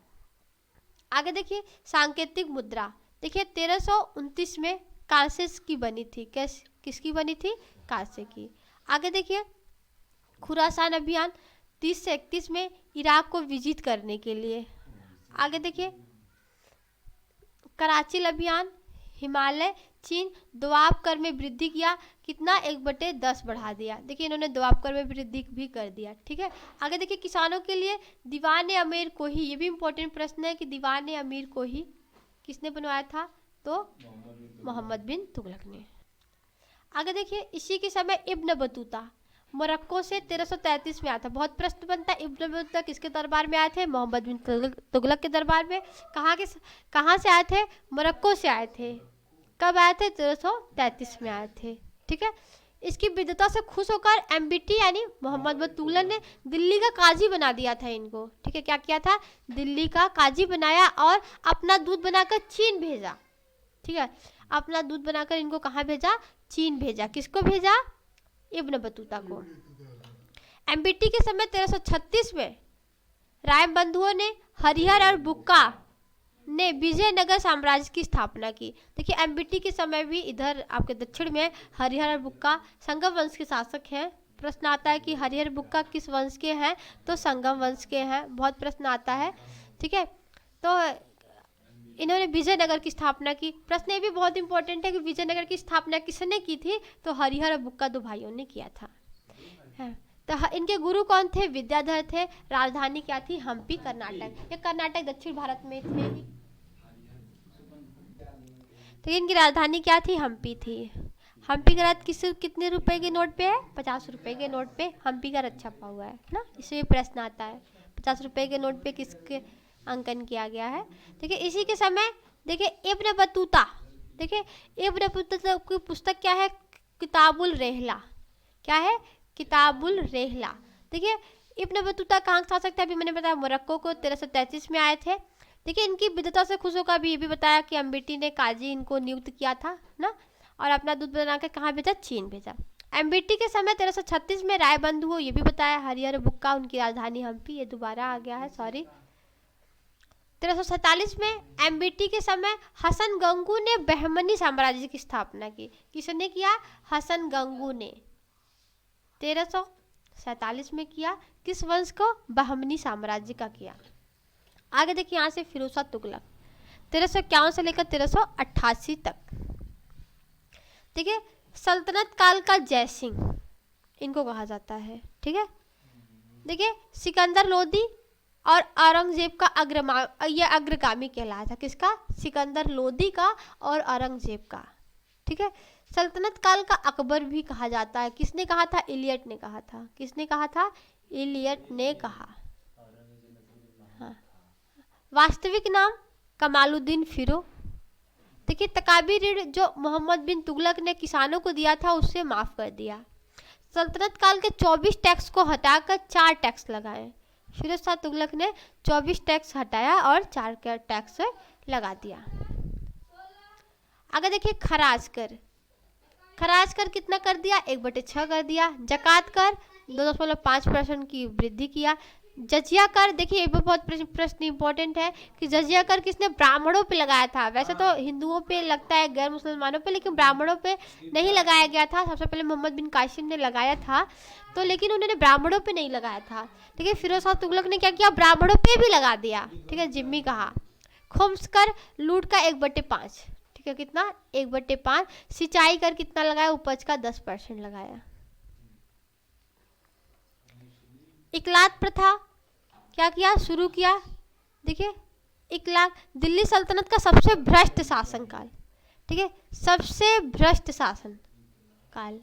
आगे देखिए सांकेतिक मुद्रा। देखिए 1329 में कांसे की बनी थी। किसकी बनी थी, कांसे की। आगे देखिए खुरासान अभियान 30 से 31 में इराक को विजिट करने के लिए। आगे देखिए कराची अभियान, हिमालय चीन दोआब कर में वृद्धि किया, कितना 1/10 बढ़ा दिया। देखिए इन्होंने दोआब कर में वृद्धि भी कर दिया। ठीक है, आगे देखिए किसानों के लिए दीवान अमीर कोही, ये भी इंपॉर्टेंट प्रश्न है कि दीवान अमीर कोही किसने बनवाया था, तो मोहम्मद बिन तुगलक ने। आगे देखिए, इसी के समय इब्न बतूता मोरक्को से 1333 में आया था। बहुत प्रश्न बनता है, इब्न बतूता किसके दरबार में आए थे? मोहम्मद बिन तुगलक के दरबार में। कहाँ से आए थे? मोरक्को से आए थे। कब आए थे? 1333 में आए थे। ठीक है, इसकी विद्वता से खुश होकर एमबीटी यानी मोहम्मद बिन तुगलक ने दिल्ली का काजी बना दिया था इनको। ठीक है, क्या किया था? दिल्ली का काजी बनाया और अपना दूध बनाकर चीन भेजा। ठीक है, अपना दूध बनाकर इनको कहाँ भेजा? चीन भेजा। किसको भेजा? इब्न बतूता को। एमबीटी के समय 1336 में राय बंधुओं ने हरिहर और बुक्का ने विजयनगर साम्राज्य की स्थापना की। देखिए, एमबीटी के समय भी इधर आपके दक्षिण में हरिहर और बुक्का संगम वंश के शासक हैं। प्रश्न आता है कि हरिहर बुक्का किस वंश के हैं? तो संगम वंश के हैं। बहुत प्रश्न आता है। ठीक है, तो इन्होंने विजयनगर की स्थापना की। प्रश्न ये भी बहुत इंपॉर्टेंट है कि विजयनगर की स्थापना किसने की थी? तो हरिहर और बुक्का दो भाइयों ने किया था। तो इनके गुरु कौन थे? विद्याधर थे। राजधानी क्या थी? हम्पी, कर्नाटक। ये कर्नाटक दक्षिण भारत में थे। तो इनकी राजधानी क्या थी? हम्पी थी। हम्पी का रथ कितने रुपए के नोट पे है? 50 रुपए के नोट पे हम्पी का रथ छपा हुआ है ना। इसमें प्रश्न आता है 50 रुपए के नोट पे किसके अंकन किया गया है। देखिए, इसी के समय देखिए इब्न बतूता, देखिए इब्न बतूता की पुस्तक क्या है? किताबुल रेहला। क्या है? किताबुल रेहला। देखिए, इब्न बतूता कहाँ के शासक थे? अभी मैंने बताया मोरक्को को 1333 में आए थे। देखिए, इनकी विद्वता से खुश होकर अभी ये भी बताया कि एमबीटी ने काजी इनको नियुक्त किया था ना, और अपना दूध बनाकर कहाँ भेजा? चीन भेजा। एमबीटी के समय 1336 में राय बंधुओं, ये भी बताया। हरिहर बुक्का उनकी राजधानी हम्पी। ये दोबारा आ गया है, सॉरी। 1347 में एमबीटी के समय हसन गंगू ने बहमनी साम्राज्य की स्थापना की। किसने किया? हसन गंगू ने 1347 में किया। किस वंश को? बहमनी साम्राज्य का किया। आगे देखिए, यहाँ से फिरोज शाह तुगलक 1351 से लेकर 1388 तक। देखिए, सल्तनत काल का जय सिंह इनको कहा जाता है। ठीक है, देखिए सिकंदर लोदी और औरंगजेब का अग्रगामी कहलाया था। किसका? सिकंदर लोदी का और औरंगजेब का। ठीक है, सल्तनत काल का अकबर भी कहा जाता है। किसने कहा था? इलियट ने कहा था। किसने कहा था? इलियट ने कहा। हाँ, वास्तविक नाम कमालुद्दीन फिरो। देखिए, तकाबी ऋण जो मोहम्मद बिन तुगलक ने किसानों को दिया था उससे माफ कर दिया। सल्तनत काल के 24 टैक्स को हटाकर 4 टैक्स लगाए। फिरोज शाह तुगलक ने 24 टैक्स हटाया और 4 टैक्स लगा दिया। आगे देखिए, खराज कर। खराज कर कितना कर दिया? 1/6 कर दिया। जकात कर 2.5% की वृद्धि किया। जजिया कर, देखिए ये भी बहुत प्रश्न इंपॉर्टेंट है कि जजिया कर किसने? ब्राह्मणों पे लगाया था। वैसे तो हिंदुओं पे लगता है, गैर मुसलमानों पे, लेकिन ब्राह्मणों पे नहीं लगाया गया था। सबसे पहले मोहम्मद बिन कासिम ने लगाया था, तो लेकिन उन्होंने ब्राह्मणों पे नहीं लगाया था। ठीक है, फिरोज शाह तुगलक ने क्या किया? ब्राह्मणों पे भी लगा दिया। ठीक है, जिम्मी कहा। खुम्स कर लूट का 1/5। ठीक है, कितना? 1/5। सिंचाई कर कितना लगाया? उपज का 10% लगाया। इकलात प्रथा क्या किया? शुरू किया। देखिए, इकलात दिल्ली सल्तनत का सबसे भ्रष्ट शासन काल। ठीक है, सबसे भ्रष्ट शासन काल।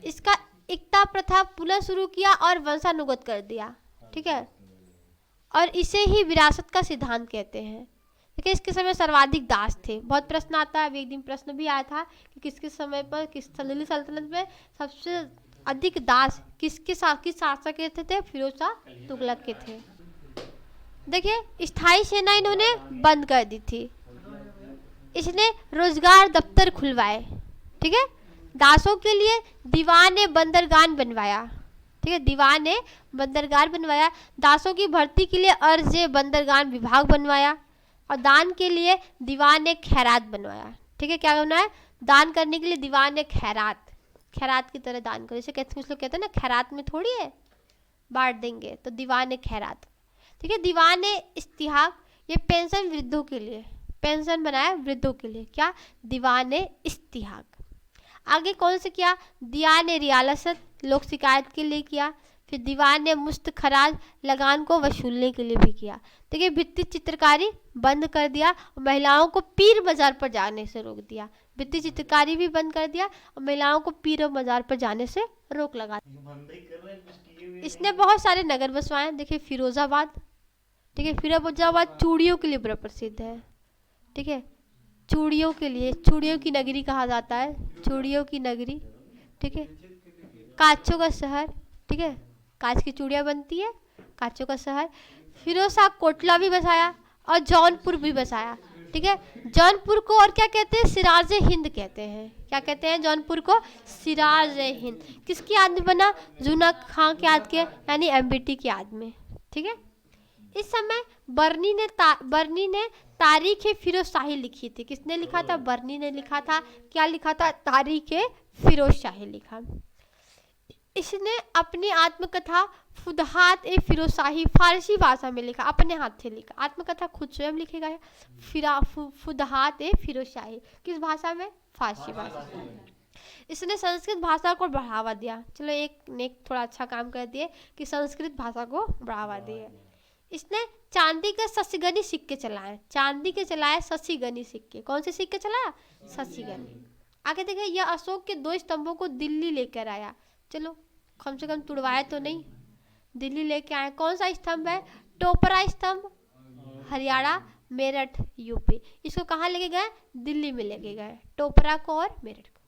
इसका इकता प्रथा पुनः शुरू किया और वंशानुगत कर दिया। ठीक है, और इसे ही विरासत का सिद्धांत कहते हैं। देखिए, इसके समय सर्वाधिक दास थे। बहुत प्रश्न आता है, अभी एक दिन प्रश्न भी आया था कि किसके समय पर दिल्ली सल्तनत में सबसे अधिक दास किस शासक के थे? फिरोज शाह तुगलक के थे। देखिए, स्थायी सेना इन्होंने बंद कर दी थी। इसने रोजगार दफ्तर खुलवाए। ठीक है, दासों के लिए दीवान ने बंदरगाह बनवाया। ठीक है, दीवान ने बंदरगाह बनवाया। दासों की भर्ती के लिए अर्ज बंदरगाह विभाग बनवाया और दान के लिए दीवान ने खैरात बनवाया। ठीक है, क्या बनवाया? दान करने के लिए दीवान ने खैरात की तरह दान करो। जैसे कुछ लोग कहते हैं ना, खैरात में थोड़ी है, बांट देंगे, तो दीवान ने खैरात। ठीक है, दीवान ने इस्तिहाक, ये पेंशन वृद्धों के लिए, पेंशन बनाया वृद्धों के लिए। क्या? दीवान ने इस्तिहाक। आगे कौन से किया? दिया ने रियासत, लोक शिकायत के लिए किया। फिर दीवार ने मुश्त खराज लगान को वसूलने के लिए भी किया। देखिए भित्ति चित्रकारी बंद कर दिया और महिलाओं को पीर बाजार पर जाने से रोक दिया। भित्ति चित्रकारी भी बंद कर दिया और महिलाओं को पीर बाजार पर जाने से रोक लगा। इसने बहुत सारे नगर बसवाए। देखिए फिरोजाबाद, ठीक है, फिरोजाबाद चूड़ियों के लिए बड़ा प्रसिद्ध है। ठीक है, चूड़ियों के लिए, चूड़ियों की नगरी कहा जाता है, चूड़ियों की नगरी। ठीक है, कांचों का शहर, ठीक है, कांच की चूड़ियाँ बनती है, कांचों का शहर। फिरोज शाह कोटला भी बसाया और जौनपुर भी बसाया। ठीक है, जौनपुर को और क्या कहते हैं, सिराज हिंद कहते हैं। क्या कहते हैं जौनपुर को, सिराज हिंद। किसकी याद में बना, जूना खां की याद के, यानी एमबीटी की याद में। ठीक है, इस समय बर्नी ने तारीख फिरोज शाही लिखी थी। किसने लिखा था, बर्नी ने लिखा था। क्या लिखा था, तारीख फिरोज शाही लिखा। इसने अपनी आत्मकथा फुदहात ए फिरोज शाही फारसी भाषा में लिखा, अपने हाथ से लिखा। आत्मकथा खुद स्वयं लिखेगा है, फुदहात ए फिरोज शाही। किस भाषा में, फारसी भाषा। इसने संस्कृत भाषा को बढ़ावा दिया। चलो एक ने थोड़ा अच्छा काम कर दिए कि संस्कृत भाषा को बढ़ावा दिए। इसने चांदी के शशिगनी सिक्के चलाए, चांदी के चलाए शशिगनी सिक्के। कौन से सिक्के चलाया, शशिगनी। आगे देखिए, यह अशोक के 2 स्तंभों को दिल्ली लेकर आया। चलो कम से कम तुड़वाए तो नहीं, दिल्ली लेके आए। कौन सा स्तंभ है, टोपरा स्तंभ, हरियाणा, मेरठ, यूपी। इसको कहाँ लेके गए, दिल्ली में लेके गए, टोपरा को और मेरठ को।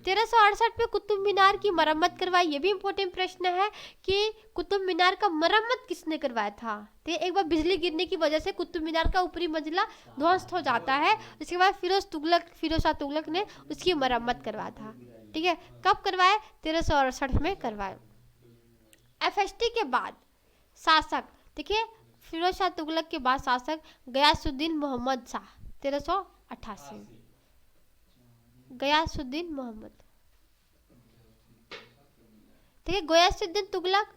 1368 में कुतुब मीनार की मरम्मत करवाई। ये भी इम्पोर्टेंट प्रश्न है कि कुतुब मीनार का मरम्मत किसने करवाया था। तो एक बार बिजली गिरने की वजह से कुतुब मीनार का ऊपरी मंजिला ध्वस्त हो जाता है। इसके बाद फिरोज शाह तुगलक ने उसकी मरम्मत करवाया था। ठीक है, कब करवाए, 1368 में करवाए। एफएसटी के बाद शासक, देखिए फिरोज शाह तुगलक के बाद शासक गयासुद्दीन मोहम्मद शाह, 1388। गयासुद्दीन मोहम्मद, देखिए गयासुद्दीन तुगलक।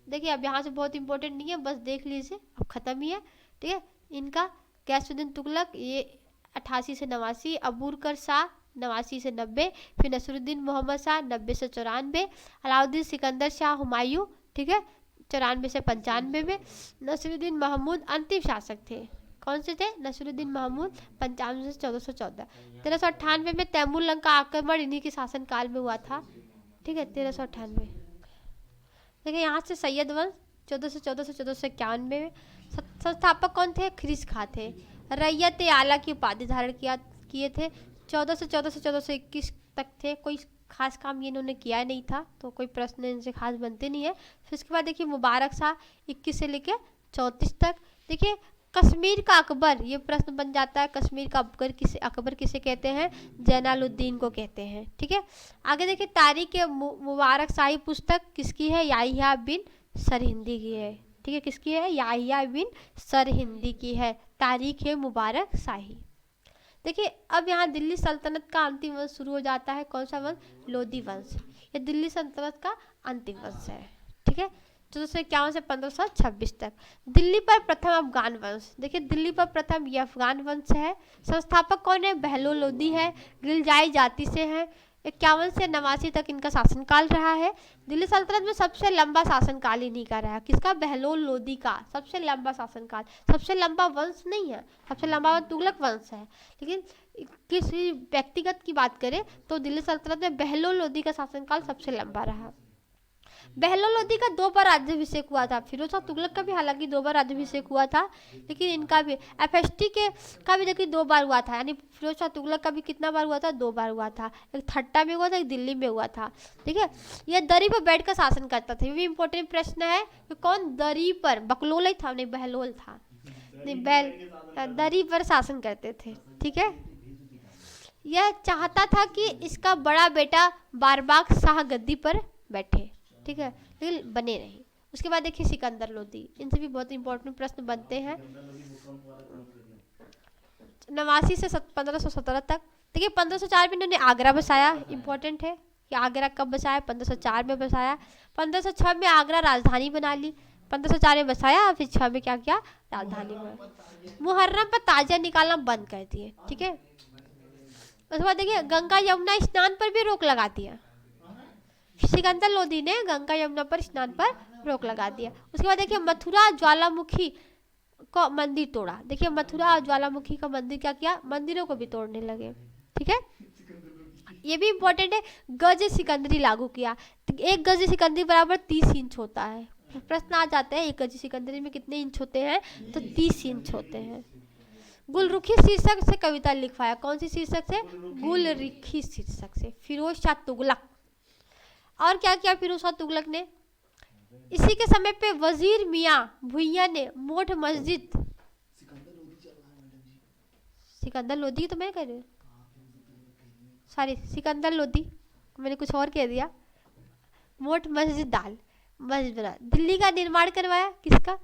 देखिए अब यहाँ से बहुत इंपॉर्टेंट नहीं है, बस देख लीजिए, अब खत्म ही है। ठीक है, इनका गयासुद्दीन तुगलक ये 88 से 89, अबूरकर शाह 89 से 90, फिर नसरुद्दीन मोहम्मद शाह 90 से 94, अलाउद्दीन सिकंदर शाह हुमायूं, ठीक है, 94 से 95 में। नसरुद्दीन महमूद अंतिम शासक थे। कौन से थे, नसरुद्दीन महमूद, 95 से 1414। 1398 में तैमूर लंग का आक्रमण इन्हीं के शासनकाल में हुआ था। ठीक है, 1398। देखिए यहाँ से सैयद वंश 1414 से 1451 में। संस्थापक कौन थे, ख्रीस खां थे। रैयत आला की उपाधि धारण किए थे। 1414 से 1421 तक थे। कोई खास काम ये इन्होंने किया नहीं था, तो कोई प्रश्न इनसे खास बनते नहीं है। फिर उसके बाद देखिए मुबारक शाह 21 से लेकर 34 तक। देखिए कश्मीर का अकबर, ये प्रश्न बन जाता है, कश्मीर का अकबर किसे कहते हैं, जैनालुद्दीन को कहते हैं। ठीक है, आगे देखिए तारीख मुबारक शाही पुस्तक किसकी है, याहिया बिन सरहिंदी की है। ठीक है, किसकी है, याहिया बिन सरहिंदी की है। तारीख है मुबारक शाही। देखिए अब यहाँ दिल्ली सल्तनत का अंतिम वंश शुरू हो जाता है। कौन सा वंश, लोधी वंश। ये दिल्ली सल्तनत का अंतिम वंश है। ठीक है, 1451 से 1526 तक। दिल्ली पर प्रथम अफगान वंश। देखिए दिल्ली पर प्रथम ये अफगान वंश है। संस्थापक कौन है, बहलोल लोधी है, गिलजाई जाति से हैं। 51 से 89 तक इनका शासनकाल रहा है। दिल्ली सल्तनत में सबसे लंबा शासनकाल इन्हीं का रहा। किसका, बहलोल लोधी का सबसे लंबा शासनकाल। सबसे लंबा वंश नहीं है, सबसे लंबा तुगलक वंश है। लेकिन किसी व्यक्तिगत की बात करें तो दिल्ली सल्तनत में बहलोल लोधी का शासनकाल सबसे लंबा रहा। बहलोल लोधी का 2 बार राज्याभिषेक हुआ था। फिरोज शाह तुगलक का भी हालांकि 2 बार राज्याभिषेक हुआ था, लेकिन इनका भी एफएसटी का भी देखिए 2 बार हुआ था। यानी फिरोज शाह तुगलक का भी कितना बार हुआ था, 2 बार हुआ था। एक ठट्टा में हुआ था, एक दिल्ली में हुआ था। ठीक है, यह दरी पर बैठकर शासन करता था। ये भी इंपॉर्टेंट प्रश्न है कि कौन दरी पर, बकलोल ही था नहीं, बहलोल था नहीं, दरी पर शासन करते थे। ठीक है, यह चाहता था कि इसका बड़ा बेटा बारबाग शाह गद्दी पर बैठे। ठीक है, लेकिन बने नहीं। उसके बाद देखिए सिकंदर लोधी, इनसे भी बहुत इंपॉर्टेंट प्रश्न बनते हैं। 89 से 1517 तक। देखिए 1504 में इन्होंने आगरा बसाया। इंपॉर्टेंट है कि आगरा कब बसाया, 1504 में बसाया। 1506 में आगरा राजधानी बना ली। 1504 में बसाया, फिर 6 में क्या किया, राजधानी बना। मुहर्रम पर ताजिया निकालना बंद कर दिए। ठीक है, उसके बाद देखिए गंगा यमुना स्नान पर भी रोक लगा दिया। सिकंदर लोदी ने गंगा यमुना पर स्नान पर रोक लगा दिया। उसके बाद देखिए मथुरा ज्वालामुखी को मंदिर तोड़ा। देखिए मथुरा ज्वालामुखी का मंदिर क्या किया, मंदिरों को भी तोड़ने लगे। ठीक है, ये भी इम्पोर्टेंट है। गज सिकंदरी लागू किया। तो 1 गज सिकंदरी बराबर 30 इंच होता है। प्रश्न आ जाते हैं 1 गज सिकंदरी में कितने इंच होते हैं, तो 30 इंच होते हैं। गुलरुखी शीर्षक से कविता लिखवाया। कौन सी शीर्षक से, गुलरुखी शीर्षक से। फिरोज शाह तुगलक। और क्या किया फिरोज शाह तुगलक ने, इसी के समय पे वजीर मियाँ भुइयां ने मोठ मस्जिद, सिकंदर लोदी तो मैं कह रही हूँ, सॉरी सिकंदर लोदी, मैंने कुछ और कह दिया। मोठ मस्जिद दाल मस्जिद बना, दिल्ली का निर्माण करवाया। किसका,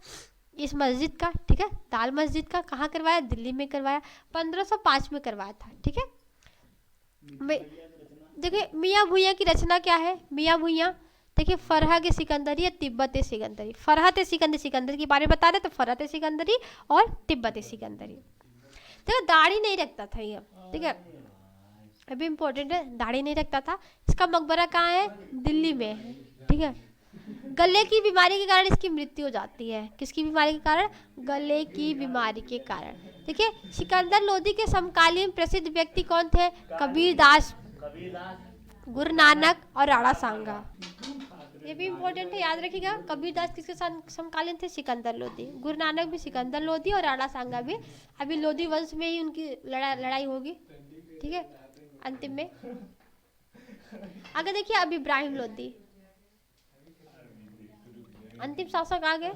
इस मस्जिद का। ठीक है, दाल मस्जिद का कहाँ करवाया, दिल्ली में करवाया। 1505 में करवाया था। ठीक है, देखिए मियाँ भुइयां की रचना क्या है। मियाँ भुइयां देखिए फरहत सिकंदरी या तिब्बत सिकंदरी। फरहत सिकंदरी के बारे में बता रहे तो फरहत सिकंदरी और तिब्बत सिकंदरी। देखो दाढ़ी नहीं रखता था ये। ठीक है, अभी इम्पोर्टेंट है, दाढ़ी नहीं रखता था। इसका मकबरा कहाँ है, दिल्ली में है। ठीक है, गले की बीमारी के कारण इसकी मृत्यु हो जाती है। किसकी बीमारी के कारण, गले की बीमारी के कारण। देखिए सिकंदर लोदी के समकालीन प्रसिद्ध व्यक्ति कौन थे, कबीर दास, गुरु नानक और राणा सांगा। ये भी इम्पोर्टेंट है, याद रखिएगा। कबीर दास किसके समकालीन थे, सिकंदर लोदी। गुरु नानक भी सिकंदर लोदी और राणा सांगा भी। अभी लोदी वंश में ही उनकी लड़ाई होगी। ठीक है, अंतिम में। आगे देखिए अब इब्राहिम लोदी, अंतिम शासक आ गए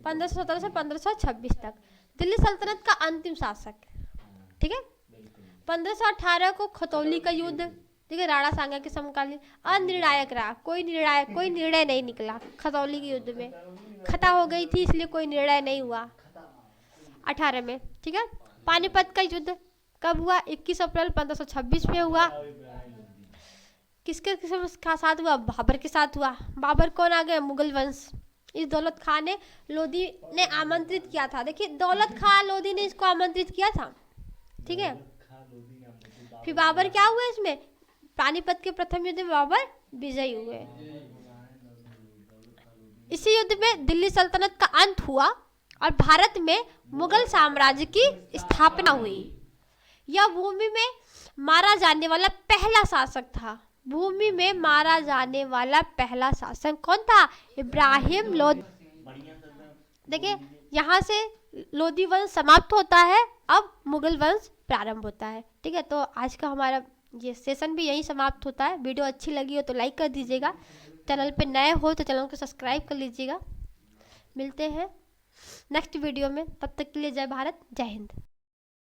1517 से 1526 तक, दिल्ली सल्तनत का अंतिम शासक। ठीक है, 1518 को खतौली का युद्ध। ठीक है, राणा सांगा के समकालीन, अनिर्णायक रहा। कोई निर्णय नहीं निकला खतौली के युद्ध में। खता हो गई थी इसलिए कोई निर्णय नहीं हुआ 18 में। ठीक है, पानीपत का युद्ध कब हुआ, 21 अप्रैल 1526 में हुआ। किसके साथ हुआ, बाबर के साथ हुआ। बाबर कौन आ गए, मुगल वंश। इस दौलत खान ने लोदी ने आमंत्रित किया था। देखिए दौलत खान लोदी ने इसको आमंत्रित किया था। ठीक है, फिर बाबर क्या हुआ इसमें, पानीपत के प्रथम युद्ध में बाबर विजयी हुए। इसी युद्ध में दिल्ली सल्तनत का अंत हुआ और भारत में मुगल साम्राज्य की स्थापना हुई। यह भूमि में मारा जाने वाला पहला शासक था। भूमि में मारा जाने वाला पहला शासक कौन था, इब्राहिम लोदी। देखिए यहाँ से लोदी वंश समाप्त होता है, अब मुगल वंश प्रारंभ होता है। ठीक है, तो आज का हमारा ये सेशन भी यहीं समाप्त होता है। वीडियो अच्छी लगी हो तो लाइक कर दीजिएगा, चैनल पे नए हो तो चैनल को सब्सक्राइब कर लीजिएगा। मिलते हैं नेक्स्ट वीडियो में, तब तक के लिए जय भारत, जय हिंद।